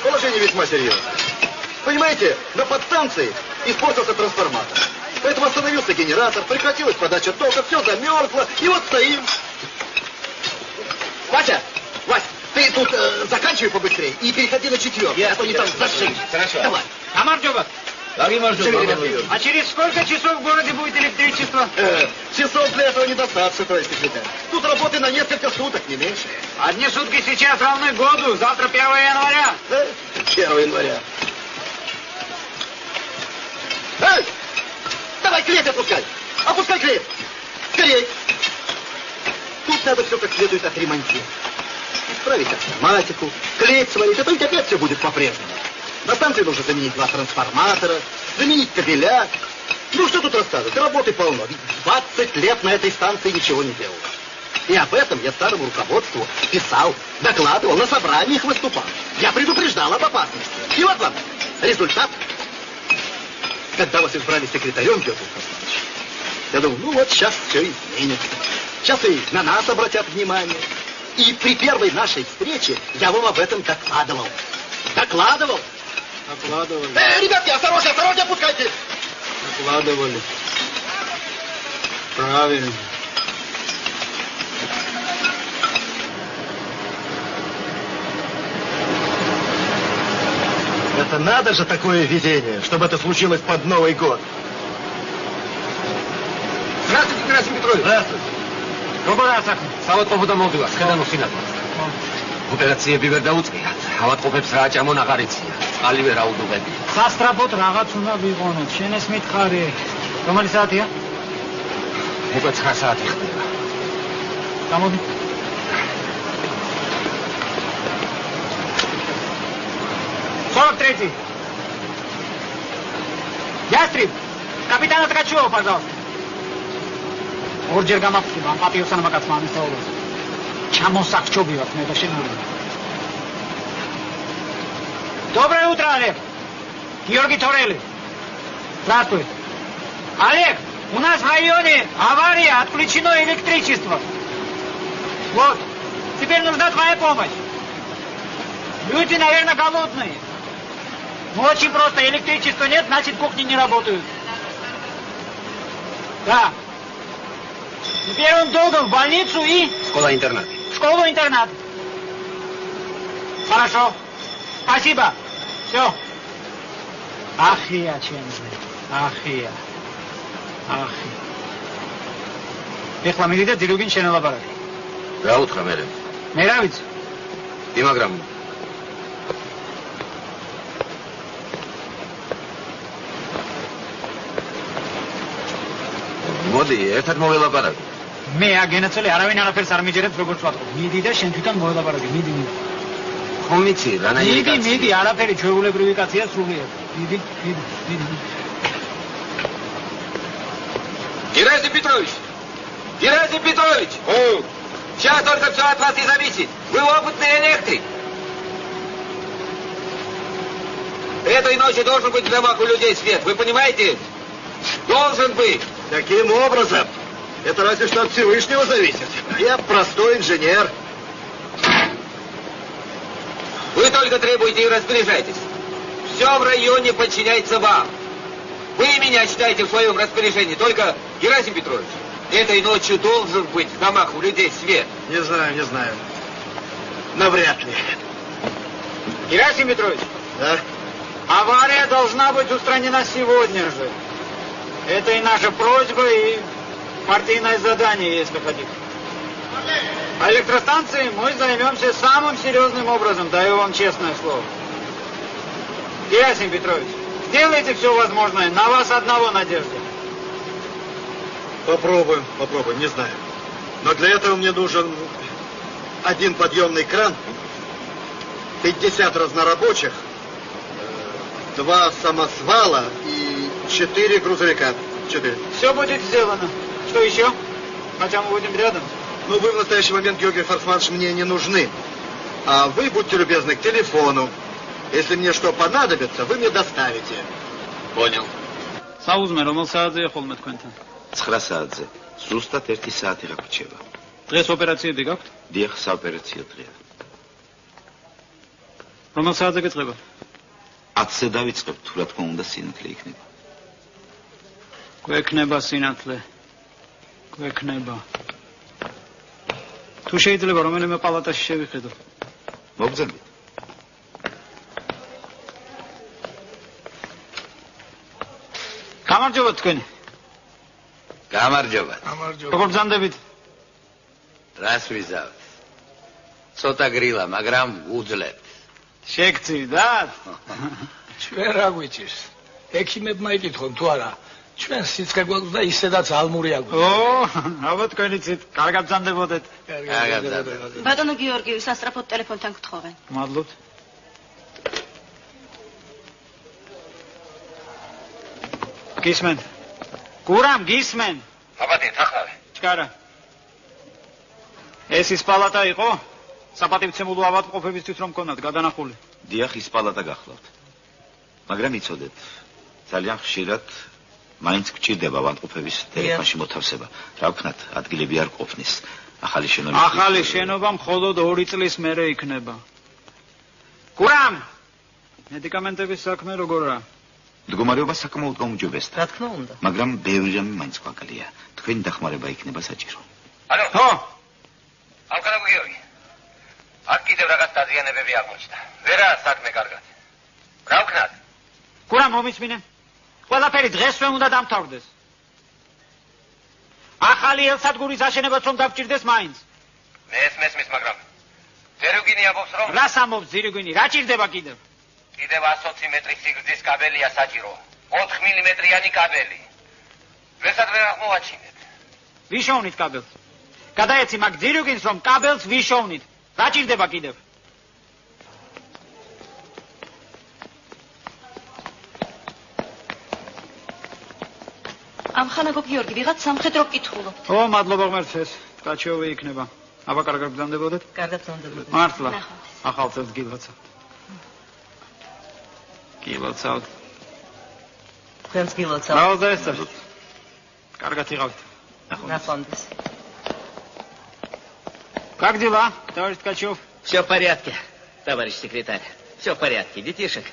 Положение весьма серьезное. Понимаете, на подстанции испортился трансформатор. Поэтому остановился генератор, прекратилась подача тока, все замерзло, и вот стоим. Вася, Вась, ты тут заканчивай побыстрее и переходи на 4, а то не там зашли. Хорошо. Давай. Амарджоба, А через сколько часов в городе будет электричество? Часов для этого недостаточно, товарищ секретарь. Тут работы на несколько суток, не меньше. Одни сутки сейчас равны году, завтра 1 января. 1 января. Эй! Давай клей опускай! Опускай клей! Скорей! Тут надо все как следует отремонтировать. Исправить автоматику, клей сварить, а то ведь опять все будет по-прежнему. На станции нужно заменить 2 трансформатора, заменить кабеля. Ну что тут рассказывать, работы полно. Ведь 20 лет на этой станции ничего не делал. И об этом я старому руководству писал, докладывал, на собраниях выступал. Я предупреждал об опасности. И вот вам результат. Когда вас избрали секретарем, Петр Константинович, я думал, ну вот сейчас все изменится. Сейчас и на нас обратят внимание. И при первой нашей встрече я вам об этом докладывал. Докладывал. Докладывали. Ребятки, осторожнее, осторожнее, опускайте. Докладывали. Правильно. Это надо же такое везение, чтобы это случилось под Новый год. Здравствуйте, Герасим Петрович. Здравствуйте. საავადმყოფო მოვდივარ, ხედან უხინათმას. ოპერაციები ვერ დაუწყიათ. ავადმყოფებს რა აჭამონ აღარ იციან. წყალი ვერ აუდუღებია. სასტრაფოდ რაღაც უნდა ვიყონოთ. შენ ეს მითხარი. რომელი საათია? უკვე 9 საათი ხდება. გამოდი. Сорок-третий. Ястреб, капитана Ткачева, пожалуйста. Орджер გამაფრთხილდა პატიოსანმა კაცმა ამის თაობას. ჩამოსახჭობიათ მე და შენ ორი. Доброе утро, Олег. Георгий Торели. Здравствуй. Олег, у нас в районе авария, отключено электричество. Вот, теперь нужна твоя помощь. Люди, наверное, голодные. Ну, очень просто, электричества нет, значит, кухни не работают. Да. Теперь он долго в больницу и... Школа-интернат. Школу-интернат. Хорошо. Спасибо. Все. Ахия, Чензе. Ахия. Ахия. Ეხლა მიდი და ძირუგინ შენელაპარაკე. რა უთხრა მე? მე რა ვიცი? იმაგრამ. მოდი, ერთად მოველაპარაკო. მე აგენაცელი არავინ არაფერს არ მიჯერებს როგორც ვატყობ. მიდი და შენ თვითონ მოველაპარაკე. მიდი. ხომ იცი, რანაირი კაცია. მიდი, არაფერი ჩვეულებრივი კაცია სრულიად. მიდი. Герасим Петрович! Герасим Петрович! Сейчас только все от вас и зависит. Вы опытный электрик. Этой ночью должен быть в домах у людей свет. Вы понимаете? Должен быть. Таким образом, это разве что от Всевышнего зависит. Я простой инженер. Вы Вы только требуете и распоряжайтесь. Все в районе подчиняется вам. Вы меня считаете в своем распоряжении, только, Герасим Петрович, этой ночью должен быть в домах у людей свет. Не знаю. Навряд ли. Герасим Петрович, Да? авария должна быть устранена сегодня же. Это и наша просьба, и партийное задание, если хотите. А электростанцией мы займемся самым серьезным образом, даю вам честное слово. Герасим Петрович, сделайте все возможное, на вас одного надежда. Попробуем, не знаю. Но для этого мне нужен один подъемный кран, 50 разнорабочих, 2 самосвала и 4 грузовика. 4. Все будет сделано. Что еще? Хотя мы будем рядом. Ну, вы в настоящий момент, Георгий Фарсманович, мне не нужны. А вы, будьте любезны, к телефону. Если мне что понадобится, вы мне доставите. Понял. საუზმე რომელ საათზეა ხოლმე თქვენთან? 9 საათზე. ზუსტად 1 საათი გაგვიჩება. დღეს ოპერაციები გაქვთ? დიახ, საოპერაციო დღეა. რომელ საათზე გეწყება? 10-ზე დავიწყებ, თუ რა თქმა უნდა სინათლე იქნება. გვექნება სინათლე. გვექნება. თუ შეიძლება რომელიმე პალატაში შევიხედო. მოგძებნით. გამარჯობა თქვენი. გამარჯობა. როგორ ბრძანდებით? რას ვიზავთ? ცოტა გრილა, მაგრამ უძლებს. შეგწივდათ? ჩვენ რა გვიჭირს? ექიმებმა იკითხონ თუ არა. ჩვენ სიცხე გვაქვს და ისედაც ალმური აგვაქვს. ო, აბა თქვენი ცით, კარგად ბრძანდებოდეთ. კარგად ბრძანდებოდეთ. ბატონო გიორგი, სასტრაფოდ ტელეფონთან გთხოვენ. მადლობთ. გისმენ. გურამ გისმენ. აბატენ, ახლა. ჩკარა. ეს ის პალატა იყო? საპატივცემულო ავადმყოფებისთვის რომ მქონდათ გადანახული. დიახ, ის პალატა გახლავთ. მაგრამ იცოდეთ, ძალიან ხშირად მაინც გჭირდება ავადმყოფების ტელეფონში მოთავსება. რა ვქნათ, ადგილები არ ყოფნის. ახალი შენობა. ახალი შენობა მხოლოდ 2 წლის მერე იქნება. გურამ! მედიკამენტების საქმე როგორია? მდგომარეობა საკმაოდ გაუმჯობესდა. რა თქმა უნდა. მაგრამ ბევრი რამე მაინც გვაგალია. თქვენი დახმარება იქნება საჭირო. ალო. ხო. ალკანა გიორგი. აქ კიდევ რაღაც დაზიანებები აღმოჩნდა. ვერაა საქმე კარგად. რა ვქნათ? გურამ მომისმინე. ყველაფერი დღესვე უნდა დამთავრდეს. ახალი ელსადგურის აშენებაც რომ დაგჭირდეს მაინც. მე ეს მესმის, მაგრამ ზირუგინი ამბობს რომ რას ამბობს ზირუგინი? რა ჭირდება კიდევ? კიდევ 120 მეტრის სიგრძის კაბელია საჭირო. 4 მმ-იანი კაბელი. ვესადმე აღმოვაჩინეთ. ვიშოვნით კაბელს. გადაეცი მაგ ზირუგინს რომ კაბელს ვიშოვნით. რა ჭირდება კიდევ? ამხანაგო გიორგი, ვიღაც სამხედრო კითხულობ. ო, მადლობა ღმერთს, ткачოვი იქნება. აბა კარგად ბრძანდებოდეთ? კარგად ბრძანდებოდეთ. მართლა. ახალ წელს გილოცავთ. გილოცავთ. თქვენს გილოცავთ. რაოდენსაც. კარგად იღავთ. ნახვამდის. Как дела, товарищ Ткачев? Все в порядке, товарищ секретарь. Все в порядке. Детишек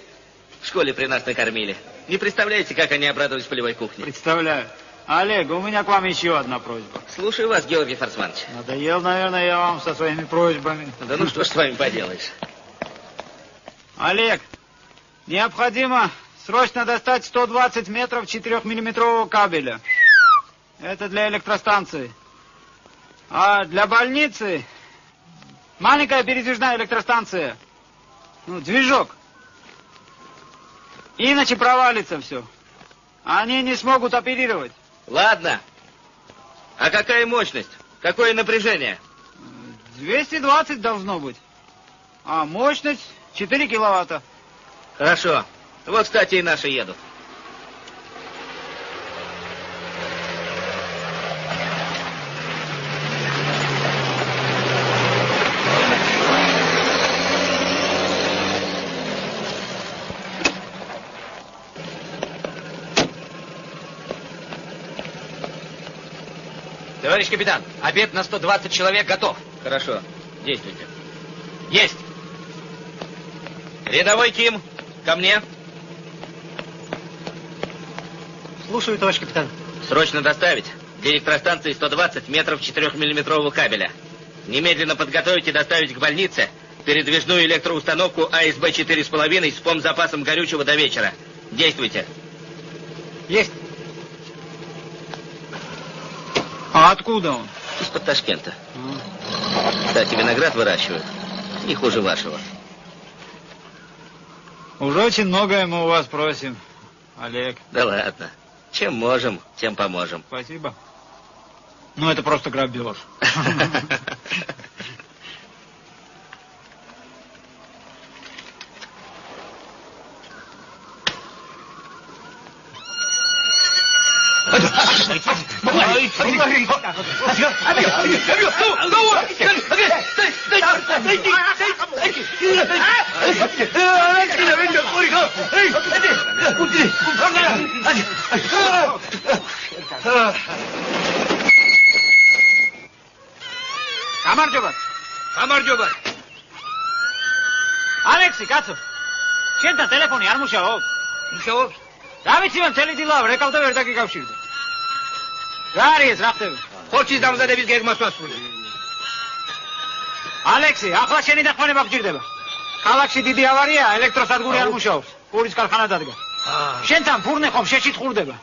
в школе при нас накормили. Не представляете, как они обрадовались полевой кухне. Представляю. Олег, у меня к вам еще одна просьба. Слушаю вас, Георгий Фарсманович. Надоел, наверное, я вам со своими просьбами. Да ну что ж с вами поделаешь. Олег, необходимо срочно достать 120 метров 4-миллиметрового кабеля. Это для электростанции. А для больницы маленькая передвижная электростанция. Ну, движок. Иначе провалится все. Они не смогут оперировать. Ладно. А какая мощность? Какое напряжение? 220 должно быть. А мощность 4 киловатта. Хорошо. Вот, кстати, и наши едут. Товарищ капитан, обед на 120 человек готов. Хорошо. Действуйте. Есть. Рядовой Ким, ко мне. Слушаю, товарищ капитан. Срочно доставить для электростанции 120 метров 4-миллиметрового кабеля. Немедленно подготовить и доставить к больнице передвижную электроустановку АСБ 4,5 с помзапасом горючего до вечера. Действуйте. Есть. А откуда он? Из-под Ташкента. Кстати, виноград выращивают. Не хуже вашего. Уже очень многое мы у вас просим, Олег. Да ладно. Чем можем, тем поможем. Спасибо. Ну, это просто грабеж. გამარჯობა. ალექსი, კაცო. შენთან ტელეფონი არ მუშაობს? მუშაობს? რა ვიცი, მე მთელი დილა რეკავ და ვერ დაგიკავშირდი. რა არის ეს, რა ხდება? ხორცის დამზადების გეგმას ვასრულე. ალექსი, ახლა შენი დახმარება გჭირდება. ქალაქში დიდი ავარია, ელექტროსადგური არ მუშაობს. პურის ქარხანა დადგა. შენთან ფურნე ხომ შეშით ხურდება.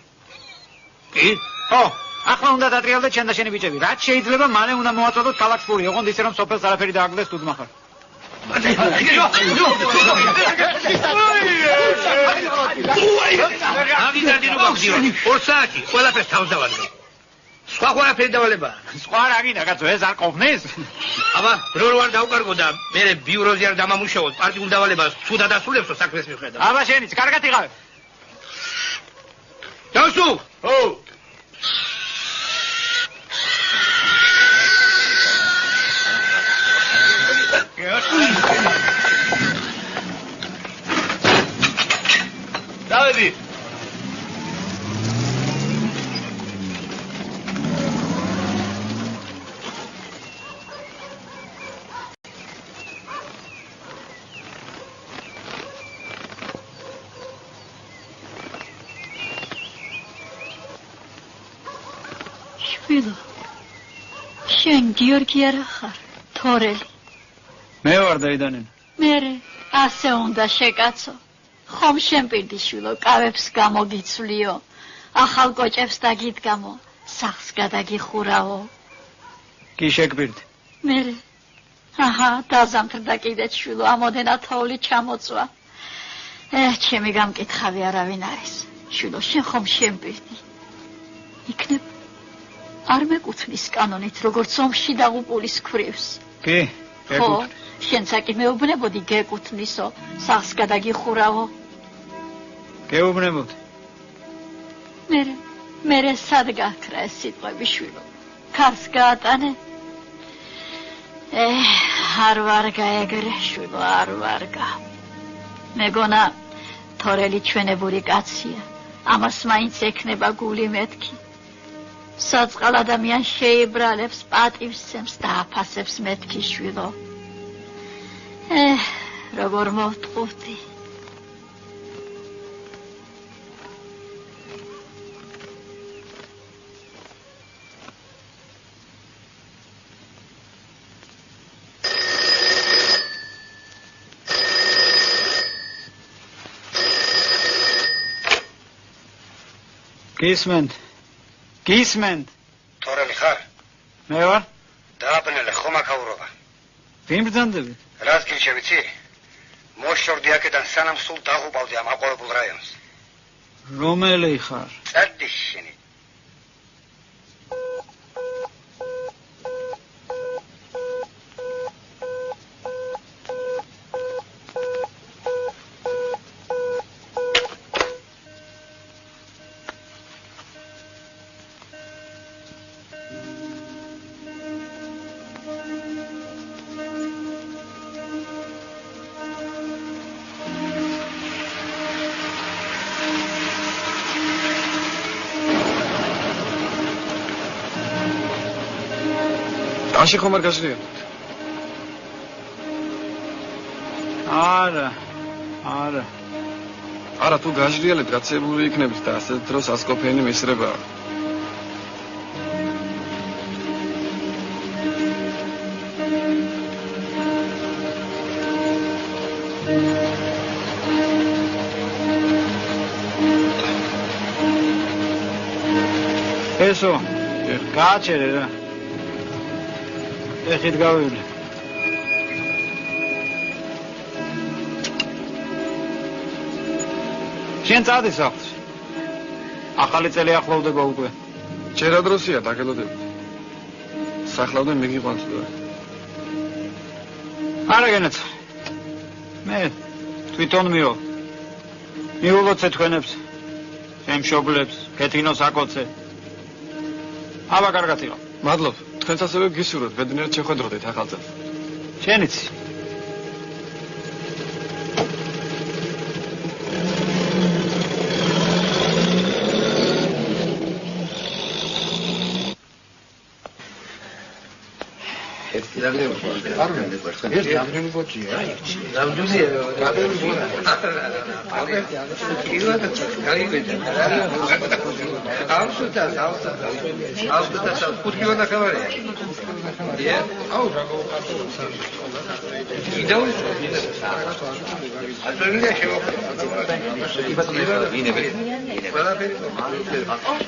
კი? ხო. ახლა უნდა დატრიალდეთ შენ და შენი ბიჭები. რაც შეიძლება მალე უნდა მოაწოდოთ ქალაქს ფური, ოღონდ ისე რომ სოფელს არაფერი დააგდეს თუდმახარ. ორსაათი, ყველაფერს თავს დავადგენ. სხვა ყველაფერი დავალება. სხვა რა გინდა, კაცო, ეს არ ყოფნის? აბა, რო არ დავკარგო და მე ბიუროზე არ დამამუშავოთ, პარტიულ დავალებას ცუდა დასრულებსო საქმეს მიხედავ. აბა შენიც, კარგად იყავ. დავსუ? ო. დავედი. შვილო, შენ გიორგი არა ხარ, თორელი. მე ვარ დაიდანენ. მერე, ასე უნდა შეკაცო. ხომ შენ პირდი შვილო, კავებს გამოგიცვლიო, ახალ კოჭებს დაგიდგამო, სახლს გადაგიხურავო. კი შეგბირდი. მერე, აჰა, დაზამთრდა კიდეც შვილო, ამოდენა თოვლი ჩამოწვა. ჩემი გამკითხავი არავინ არის. შვილო, შენ ხომ შენ პირდი. იქნებ არ მეკუთვნის კანონით, როგორც ომში დაღუპულის ქვრივს. კი, ხო, შენ საკი მეუბნებოდი გეკუთვნისო, სახლს გადაგიხურავო. გეუბნებოდი. მერე სად გაქრა ეს სიტყვები შვილო? ქარს გაატანე? არ ვარგა ეგრე შვილო, არ ვარგა. მეგონა თორელი ჩვენებური კაცია, ამას მაინც ექნება გული მეთქი. საწყალ ადამიანს შეიბრალებს, პატივს სცემს და აფასებს მეთქი შვილო. როგორ მოვტყუდი. გისმენთ. თორელი ხარ? მე ვარ. დააბნელე ხომ აკავრობა. ვინ ბრძანდებით? რას გილჩე ვიცი? მოშორდი აქედან სანამ სულ დაღუპავდი ამ აყვავებულ რაიონს. რომელი ხარ? წერდი შენი. ანში ხომ არ გაზრია? არა, არა. არა, თუ გაჟრიალებ გაცებული იქნებით და ასეთ დროს ასკოფენი მისრებაა. ესო, გააჩერე რა. ეხით გავივლე. შენ წადი სახლში. ახალი წელი ახლოვდება უკვე. ჯერა დროსია დაგელოდებით. სახლავდნენ მიგიყვანს და. არა გენაც. მე თვითონ მიულოცე თქვენებს. შემშობლებს, კეთინოს აკოცე. აბა კარგად იყო. მადლობ. თქვენც ასევე გისურვებთ, ბედნიერად შეხვედროდეთ ახალ წელს. შენიც.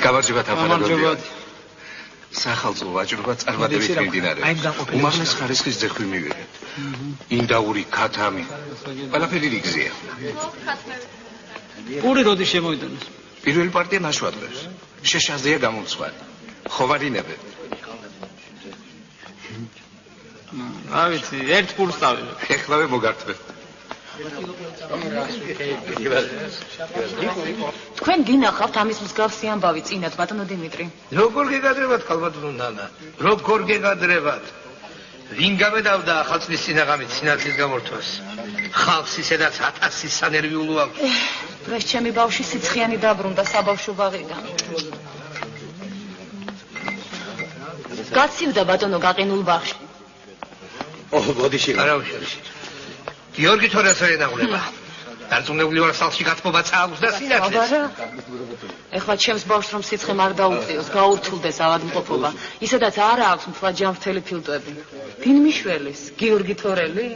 გამარჯობათ აფანაგორია. სახალხო ვაჭრობა წარმატებით მიმდინარეობს. უმაღლეს ხარისხის ძეხვი მივიღეთ. ინდაური, ქათამი, ყველაფერი რიგზეა. პური როდი შემოიტანეს? პირველი პარტია ნაშვადებს. შეშაზეა გამომცხვარი. ხოვარინები. რა ვიცი, ერთ პურს წავიღე. ეხლავე მოგართვე. თქვენ გინახავთ ამის მსგავსი ამბავი წინათ ბატონო დიმიტრი? როგორ გეგადრებათ ქალბატონო ნანა? როგორ გეგადრებათ? ვინ გამედავდა ახალწლის წინაღამით სინათლის გამორთვას? ხალხს ისედაც 1000 სანერვიულო აქვს. დღეს ჩემი ბავშვი სიცხიანი დაბრუნდა საბავშვო ბაღიდან. გაცივდა ბატონო გაყინულ ბაღში. ბოდიში. არა უშავში. გიორგი თორას ენაღვლება. დარწმუნებული ვარ სახლში გათბობა წააქვს და სინათლეს. აბარა. ეხლა ჩემს ბავშვს რომ სიცხე არ დაუწიოს, გაურთულდეს ავადმყოფობა. ისედაც არა აქვს მთლად ჯანმრთელი ფილტვები. ვინ მიშველის? გიორგი თორელი?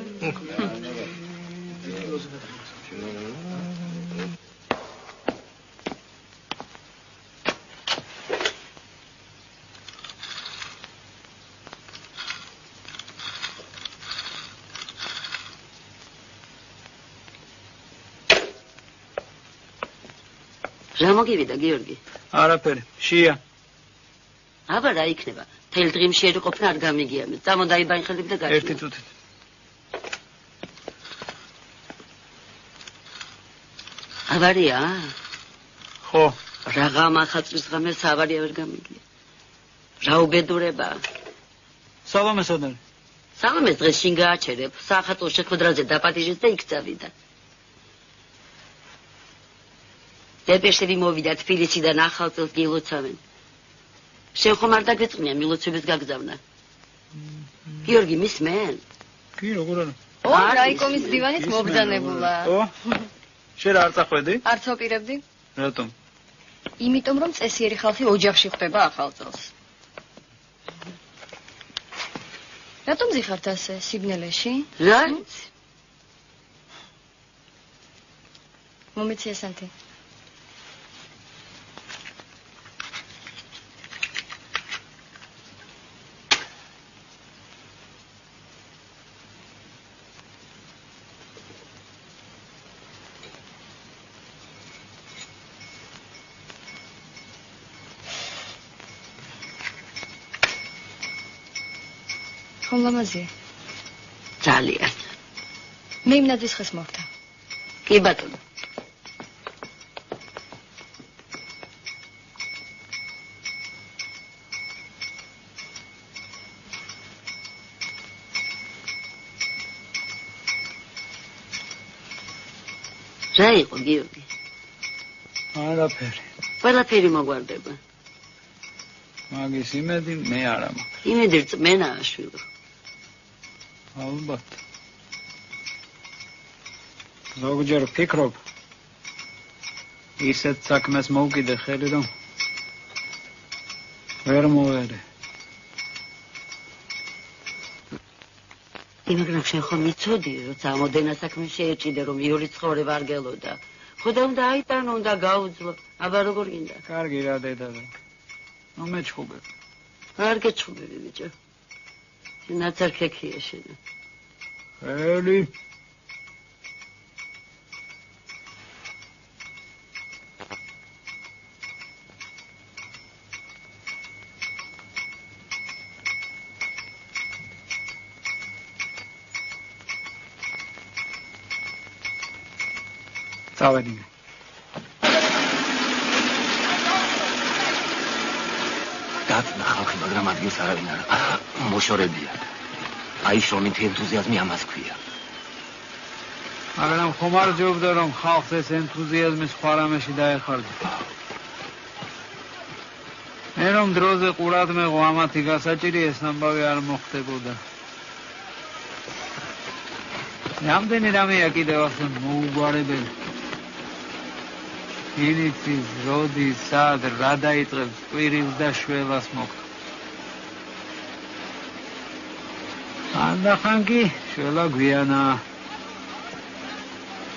რა მოგივიდა გიორგი? არაფერი, შია. აბა რა იქნება? თელ დღემში ერთი ყოფნა არ გამიგიამეთ. წამოდაიბანხელებ და გაჩვენე. ერთი წუთით. ავარია? ხო. რაღა ხაწვის ღამეს ავარია ვერ გამიგია. რა უბედურება? სალომე სოდარი. სალომეს დღეს შინ გააჩერებ. საახალწლო შეხვედრაზე დაპატიჟეს და იქ წავიდა. დეპეშები მოვიდა თბილისიდან ახალ წელს გილოცავენ. შენ ხომ არ დაგეწყნია მილოცების გაგზავნა? გიორგი მისმენ? კი, როგორ არა? ო, რაიკომის დივანით მობრძანებულა. ო? შენ არ წახვედი? არც ოპირებდი? რატომ? იმიტომ რომ წესიერი ხალხი ოჯახში ხვდება ახალ წელს. რატომ ზიხართ ასე სიგნალეში? რა? მომეცია სანთი. ხომ ლამაზია? ძალიან. მე იმ ნაძვის ხეს მოვდა. კი ბატონო. რა იყო გიორგი? არაფერი. ყველაფერი მოგვარდება. მაგის იმედი მე არ მაქვს. იმედი რწმენაა შვილო. ალბათ. ზოგჯერ ვფიქრობ ისეთ საქმეს მოვკიდე ხელი რომ ვერ მოვერე. მაგრამ შენ ხომ იცოდი, როცა ამოდენა საქმე შეეჭიდე, რომ იური ცხოვრება არ გელოდა. ხო და უნდა აიტანო, უნდა გაუძლო. აბა როგორ გინდა? კარგი რა დედა. ნუ მეჩხუბებ. არ გეჩხუბები ბიჭო. შენაც არ ქექია შენ. ხელი წავედინე. დაწნა ხალხი, მაგრამ ადგილს არავინ არ მოშორებია. აი შრომითი ენთუზიაზმი ამას ქვია. მაგრამ ხომ არ ჯობდა რომ ხალხს ეს ენთუზიაზმი სხვა რამეში დაეხარჯა. მე რომ დროზე ყურად მეღო ამათი გასაჭირი ეს ამბავი არ მოხდებოდა. რამდენი რამეა კიდევ ახლა მოუგვარებელი. ინიცის, როდის, სად, რა დაიწყებს, კვირილს და შველას მოხდა. ანდახან კი შველა გვიანაა.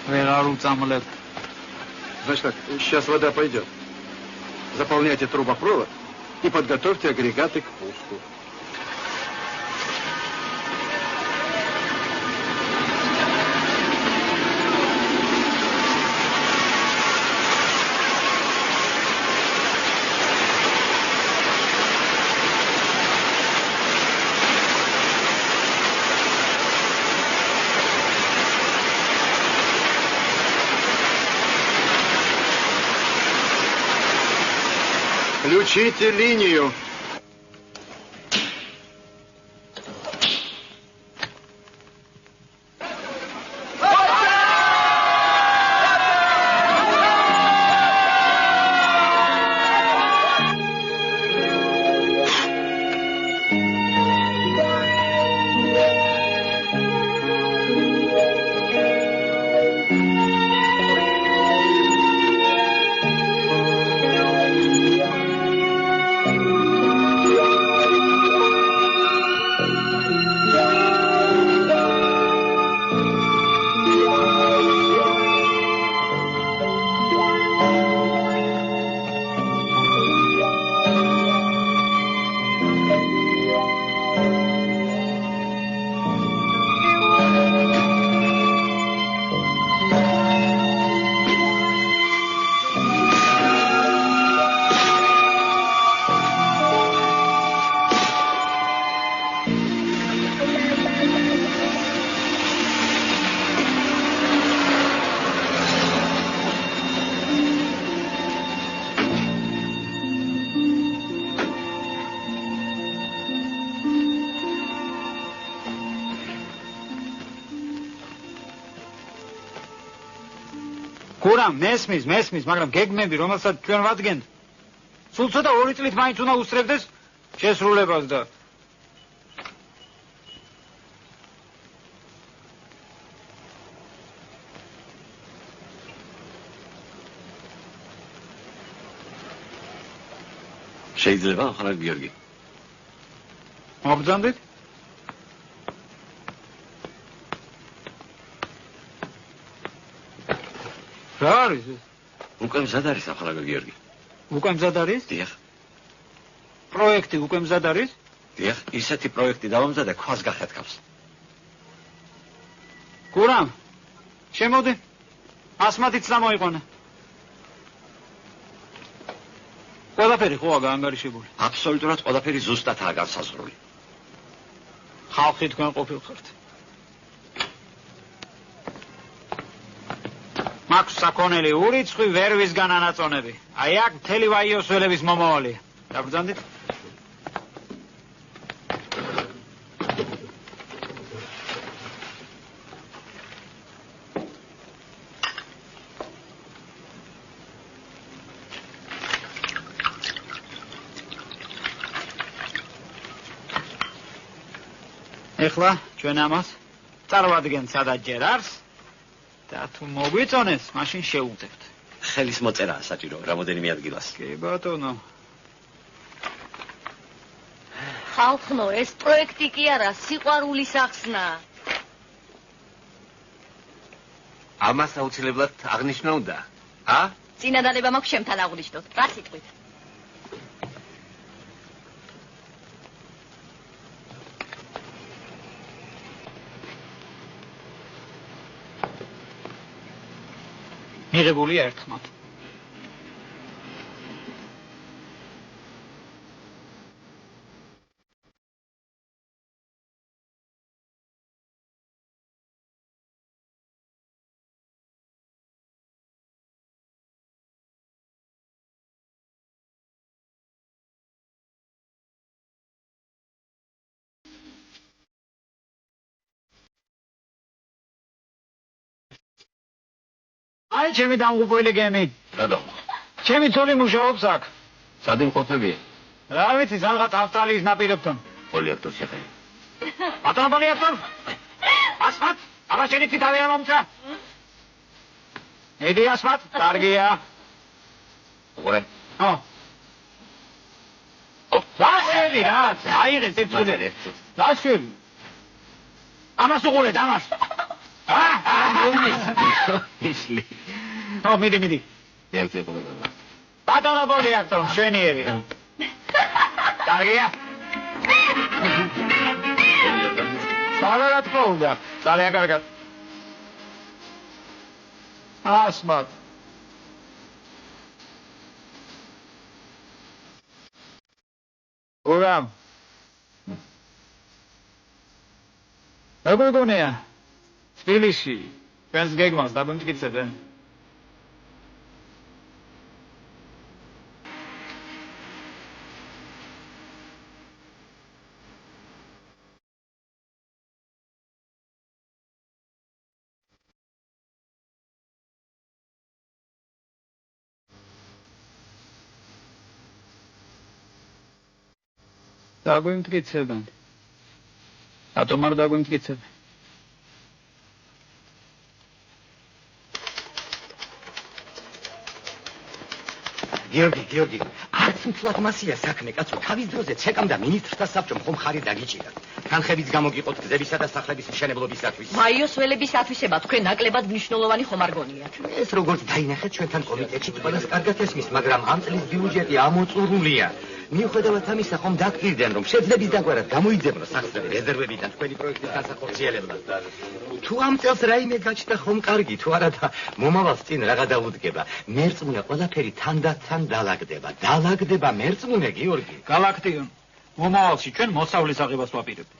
Вегар уцамлет. Значит так, сейчас вода пойдет. Заполняйте трубопровод и подготовьте агрегаты к пуску. Включите линию. კურამ მესმის, მაგრამ გეგმები, რომელსაც ჩვენ ვადგენთ, სულ ცოტა 2 წლით მაინც უნდა უსწრებდეს შესრულებას და შეიძლება ახლა გიორგი. მოგძანდით? რა არის ეს? უკვე მზად არის ახლა გიორგი. უკვე მზად არის? დიახ. პროექტი უკვე მზად არის? დიახ, ისეთი პროექტი დავამზადე, ქვას გახეთქავს. კურამ, შემოდი. ასმათიც დამოიყვანე. ყველაფერი ხო გაანგარიშებული? აბსოლუტურად ყველაფერი ზუსტადაა განსაზღვრული. ხალხი თქვენ ყოფილხართ. მაქვს საქონელი ურიცხვი ვერვისგან ანაწონები. აი აქ მთელი ვაიოსველების მომავალია. დაგბრძანდით? ეხლა ჩვენ ამას წარმოვადგენთ სადაც ჯერ არს და თუ მოგვიწონეს, მაშინ შეუძებთ. ხელის მოწერაა საჭირო რამოდენიმე ადგილას. კი ბატონო. ხალხნო, ეს პროექტი კი არა, სიყვარულის ახსნა. ამას აუცილებლად აღნიშნა უნდა. წინადადება მაქვს შემთან აღვნიშნოთ. რა სიტყვით? მიღებულია ერთხმად. აი ჩემი დამღუპველი გემი. რატომ? ჩემი ცოლი მუშაობს აქ. სად იმყოფებია? რა ვიცი, რაღაც ავსტრალიის ნაპირებთან. პოლიაქტორ შეხე. ბატონო პოლიაქტორ. ასმათ, აბა შენი თავი არ მომწა. ედი ასმათ, კარგია. უყურე. ლაშელი რა, აიღეს ერთგულე. ლაშელი. ამას უყურეთ, ამას. ისლი. მიდი. ბატონო პოლიაქტორ, მშვენიერი. კარგია. სალარად ყოლდა, ძალიან კარგად. ასმათ. გურამ. როგორ გონია? თბილისში, ჩვენს გეგმას დაგვიმტკიცებთ? დაგვიმტკიცებთ. რატომ არ დაგვიმტკიცებთ? გიორგი, არც მთლად მასია საქმე, კაცო, თავის დროზე ცეკამ და მინისტრთა საბჭომ ხომ ხარი დაგიჭირა. თანხების გამო გიყოთ გზებისა და სახლების მშენებლობისათვის. მაიოს ველებისათვისება თქვენ ნაკლებად მნიშვნელოვანი ხომ არ გონიათ? ეს როგორც დაინახეთ ჩვენთან კომიტეტში ყველას კარგად ესმის, მაგრამ ამ წლის ბიუჯეტი ამოწურულია. მიუხედავად ამისა, ხომ დაგკირდნენ, რომ შეძლების დაგვარად გამოიძებნო სახსრები რეზერვებიდან თქვენი პროექტის განსახორციელებლად. თუ ამ წელს რაიმე გაჩნდა ხომ კარგი, თუ არა და მომავალს წინ რაღა დაუდგება. მერწმუნე ყველაფერი თანდათან დალაგდება მერწმუნე გიორგი. გალაქტიონ. მომავალში ჩვენ მოსავლის აღებას ვაპირებთ.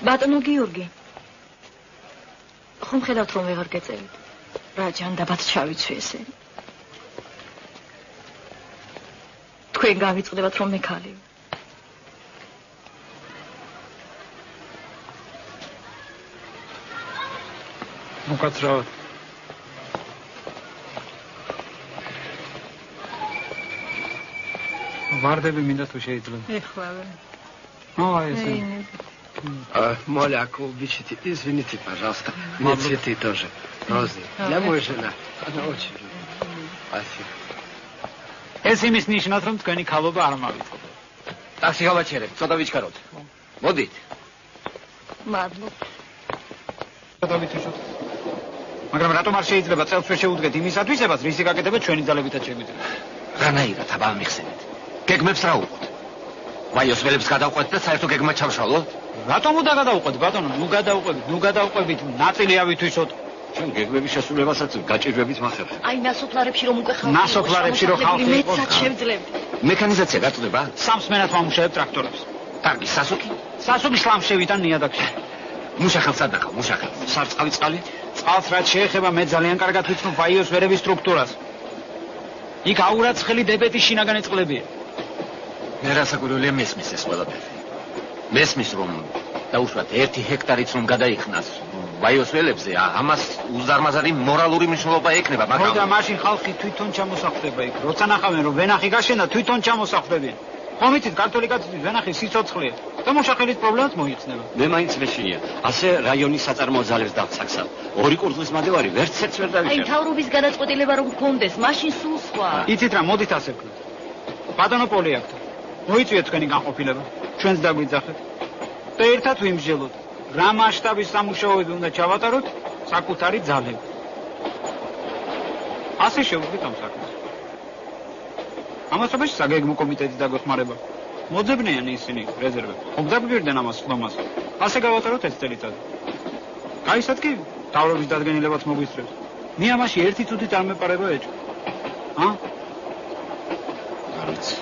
ბატონო გიორგი, ხომ ხედავთ რომ ვეღარ გეწერით? რა ჯანდაბად ჩავიცვი ესე. თქვენ გავიწყდებათ რომ მე ქალი ვარ. მოკაცრავად. ვარდები მინდა თუ შეიძლება. ეხლავე. აი ესე. Моляку, обещайте, извините, пожалуйста. Мне цветы тоже. Розы. Для моей жены. Она очень любит. Спасибо. ეს იმის ნიშნად, რომ თქვენი ქალობა არ მოვიწყო. ტაქსი გავაჩერებ, ცოტა ვიჩქაროთ. მოდით. მადლობა. ცოტა ვიჩქაროთ. მაგრამ რატომ არ შეიძლება წელს ვერ შეუდგეთ იმისათვისებას, რისი გაკეთება ჩვენი ძალებითაც შეგვიძლია? რანაირად აბა ამიხსენეთ. გეგმებს რა უყოთ? ვაიოს ველებს გადავყვეთ და საერთო გეგმა ჩავშალოთ? რატომ უნდა გადავყვეთ, ბატონო? ნუ გადავყვებით, ნაწილი ავითვისოთ. ჩვენ გეგმების შესრულებასაც გაჭირვებით მახერხ. აი ნასოფლარებში რომ უკვე ხალხი. ნასოფლარებში რომ ხალხი მეცად შევძლებთ. მექანიზაცია გაწდება? სამსმენად ვამუშავებ ტრაქტორებს. კარგი, სასუქი? სასუქი შლამშევიდან ნიადაგში. მუშახელს ადახავ, მუშახელს. სარწყავი წყალი? წყალს რაც შეეხება, მე ძალიან კარგად ვიცნობ ვაიოს ვერების სტრუქტურას. იქ აურაცხელი დებეტის შინაგანი წყლებია. მე რასაკვირველია მესმის ეს ყველაფერი. მესმის რომ დაუშვათ 1 ჰექტარიც რომ გადაიხნას ვაიოს ველებზე, ამას უზარმაზარი მორალური მნიშვნელობა ექნება, მაგრამ და მაშინ ხალხი თვითონ ჩამოსახლდება იქ. როცა ნახავენ რომ ვენახი გაშენდა, თვითონ ჩამოსახლდებიან. ხომ იცით, ქართული კაცისთვის ვენახი სიცოცხლეა და მოშახელის პრობლემაც მოიხსნება. მე მაინც მეშინია. ასე რაიონის საწარმოო ძალებს დავცაქსავ. 2 კურდღლის მადევარი ვერცერთს ვერ აი დავიშალე. თავრობის გადაწყვეტილება რომ გქონდეს, მაშინ სულ სხვა. იცით რა, მოდით ასე ვქნათ. ბატონოპოლი აქვს. მოიწვიეთ თქვენი განყოფილება. ჩვენც დაგვიძახეთ. და ერთად ვიმსჯელოთ. რა მასშტაბის სამუშაოები უნდა ჩავატაროთ საკუთარი ძალებით. ასე შევხვდით ამ საქმეს. ამასობაში საგეგმო კომიტეტი დაგვეხმარება. მოძებნიან ისინი რეზერვებს. ხომ დაგვირდნენ ამას ხდომას. ასე გავატაროთ ეს წელიწადი. გაიცათ კი თავრობის დადგენილებაც მოგვისწრებს. მე ამაში ერთი წუთით არ მეპარება ეჭვ. არ ვიცი.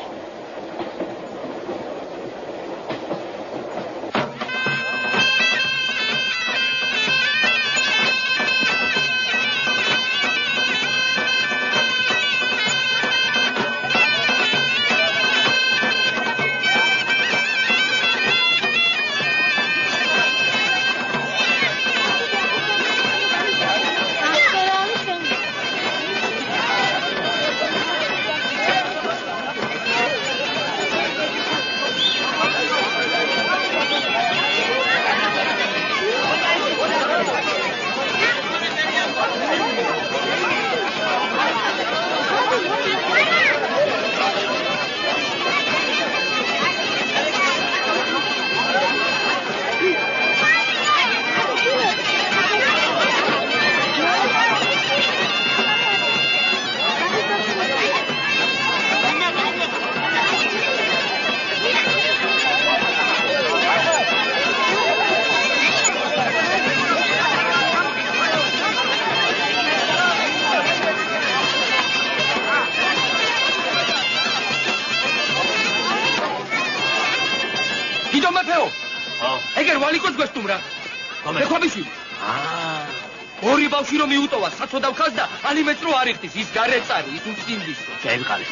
ორი ბავშვი რომ მიუტოვა საცოდავ ხაზს და ალიმენტს რო არ იხდის, ის გარეწარი, ის უჩინდის. დაიყალეთ.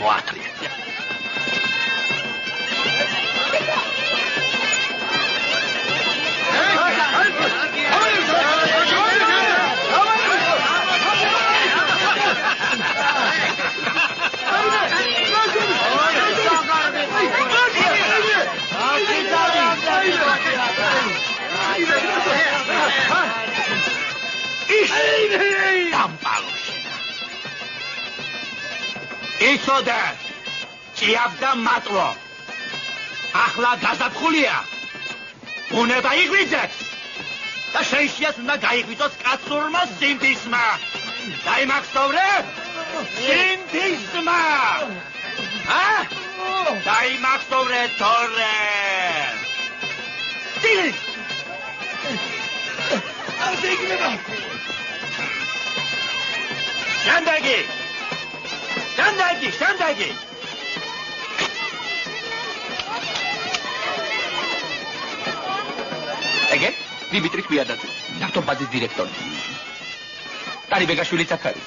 მოათრიეთ. ისოდა ჭიავდა მატლო. ახლა გაზაფხულია. უნება იღვიძეთ. და შეიშიას უნდა გაიღვიძოს კაცურმა სინდისმა. დაიმახსოვრე? სინდისმა. დაიმახსოვრე თორე. ტილი. აღდგება. Შემდეგი. ეგე, დიმიტრი კვიადაძე, ნავთობაზის დირექტორი. ტარიბეგაშვილიც აქ არის.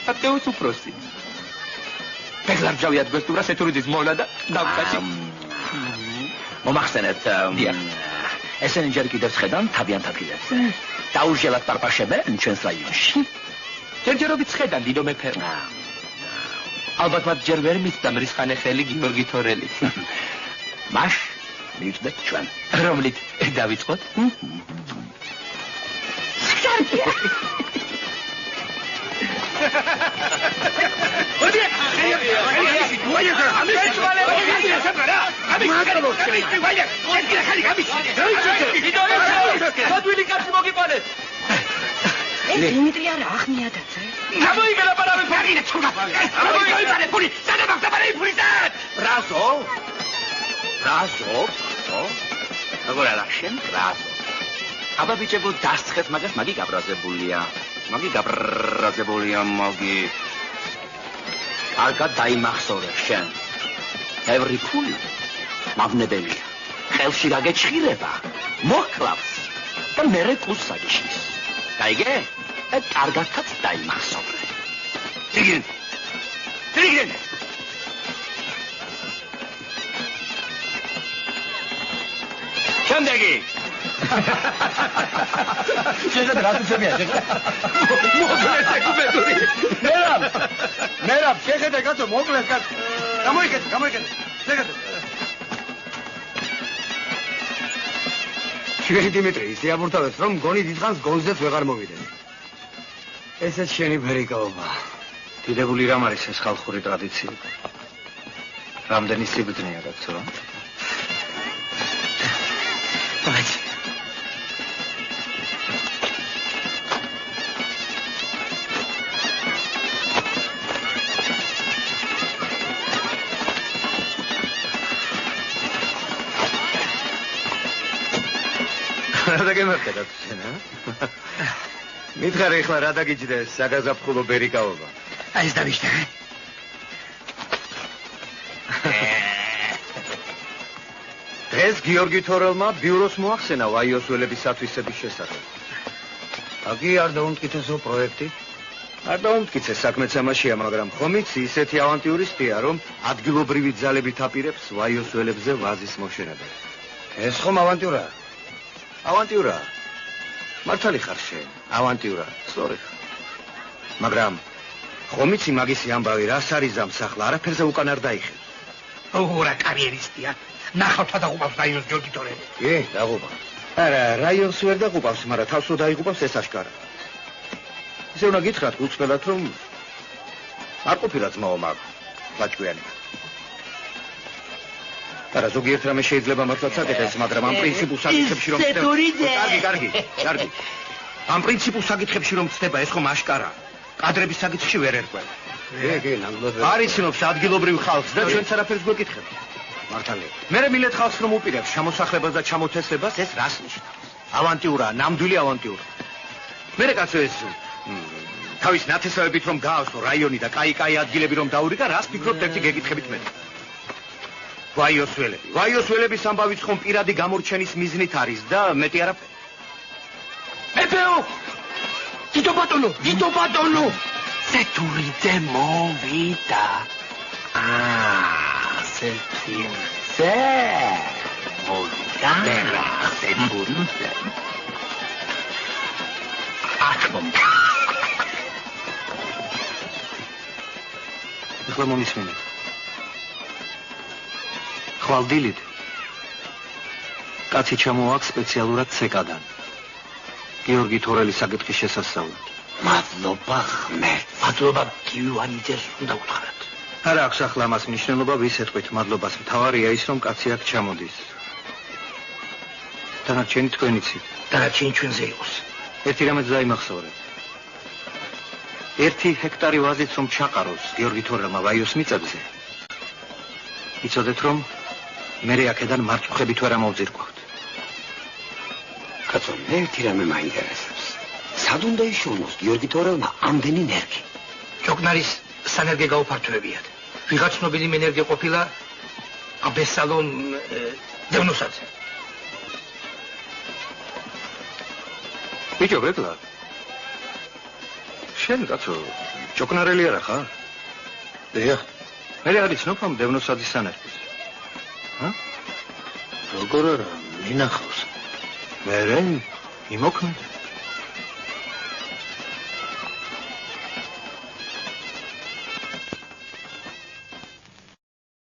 საპტეოს უფროსი. ბეგლარჯავი ადგესტურა სეთურიძის მონა და დავკაცი. მომახსენეთ, ესენი ჯერ კიდევ შედან თავიანთ ადგილებს. დაუჟელად პარპაშებენ ჩვენს რაიონში. ჯერჯერობით შედან დიდო მეფე. ალბათ მათ ჯერ ვერ მისცა მრისხანეხელი გიორგი თორელი. მაშ მივწდეთ ჩვენ. რომლით დავიწყოთ? დიმიტრი არა ახმიადაძე. გამოიგელა პარავი ფარინა ჩურა. გამოიგელა ფური, სადაბა პარავი ფურისად. რაზო? როგორ არა შენ რაზო? აბა ბიჭებო დასწრეთ მაგას, მაგი გაბრაზებულია. კარგად დაიმახსოვრე შენ. ევრი ფული მაგნებელია. ხელში გაგეჭირება, მოკლავს და მერე კუს საგიშლის. გაიგე? კარგადაც დაიმახსოვრე. იგენ. წიგენ. შემდეგი. შეხედე რა თქმა უნდა. მოკლედ ეკუბედური. მერაბ, შეხედე კაცო, მოკლედ კაცო. გამოიკეთე. შეხედე. შევედი დიმიტრი, ისიაბურთავებს რომ გონი დიდხანს გონზეც ვეღარ მოვიდნენ. ესეც შენი ფერიკაობა. დიდებული რამ არის ეს ხალხური ტრადიცია? რამდენი სიბრძნეა კაცო რა? Давайте. რა დაგემართება თქვენ, ა? მითხარ ეხლა რა დაგიჯდეს საგაზაფხულო ბერიკაობა? აი ეს დავიშტე. დღეს გიორგი თორელმა ბიუროს მოახსენა ვაიოსველების სათვისების შესახებ. აგი არ დაუმტკიცესო პროექტი? არ დაუმტკიცეს, საქმეც ამაშია, მაგრამ ხომიც ისეთი ავანტიურისტია, რომ ადგილობრივი ძალებით აპირებს ვაიოსველებზე ვაზის მოშენებას. ეს ხომ ავანტიურაა? ავანტიურაა. მართალი ხარ შენ, ავანტიურაა, სწორი ხარ. მაგრამ ხომიცი მაგისი ამბავი რას არის ამსახლა, არაფერზე უკან არ დაიხევს. ოღურა კარიერისტია. ნახავთ დაღუპავს რაიონს ჯორგი თორელი. კი, დაღუპავს. არა, რაიონს ვერ დაღუპავს, მაგრამ თავს რო დაიღუპავს ეს აშკარა. ისე უნდა გითხრათ უცხელად, რომ არ ყოფილა ძმაო მაგ ლაჭკვიანი. არა, ზოგიერთ რამე შეიძლება მართლაც აკეთეს, მაგრამ ამ პრინციპულ საკითხებში რომ კარგი. ამ პრინციპულ საკითხებში რომ ცდება, ეს ხომ აშკარა. კადრების საკითხში ვერ ერკვევა. კი, ნამდვილად. არიცნობს ადგილობრივ ხალხს და ჩვენც არაფერს გვეკითხებთ. მართალია. მე მილეთ ხალხს რომ უპირებს ჩამოსახლებას და ჩამოთესლებას, ეს რას ნიშნავს? ავანტიურაა, ნამდვილი ავანტიურაა. მე კაცო ეს თავის ნათესავებით რომ გაავსო რაიონი და კაი ადგილები რომ დაურიგა, რას ფიქრობთ ერთი გეკითხებით მე? ვაიოსველების ამბავიც ხომ პირადი გამორჩენის მიზნით არის და მეტი არაფერი. მეფეო! დიდო ბატონო! სეთურიძე მოვიდა. სეთურიძე მოვიდა. სეთურიძე. ეხლა მომისმინე. ხვალდილით კაცი ჩამოაქვს სპეციალურად ცეკადან. გიორგი თორელის საკითხის შესასწავლად. მადლობა ღმერთ. მადლობა გიوانიძეს უნდა უთხრათ. არა აქვს ახლა ამას მნიშვნელობა ვის ეთქვით მადლობას. მთავარია ის რომ კაცი აქ ჩამოდის. დანარჩენი თქვენ იცით. დანარჩენი ჩვენზე იყოს. ერთი რამეც დაიმახსოვრეთ. 1 ჰექტარი ვაზით რომ ჩაყაროს გიორგი თორელმა ვაიოს მიწებზე. იცოდეთ რომ მე აქედან მარწუხებით ვერ ამოვძირკვავთ. კაცო, მე ერთი რამე მაინტერესებს. სად უნდა იშოვნოს გიორგი თორელმა ამდენი ნერგი? ჯოგნარის სანერგე გაუფართოებიათ. ვიღაც ცნობილი მენერგე ყოფილა აბესალომ დევნოსაძე. ბიჭო, ბეკლა. შენ კაცო, ჯოგნარელი არა ხარ? დიახ. მე არ იცნობ ამ დევნოსაძის სანერგეს. როგორ არა, მინახავს. მე იმოქმედ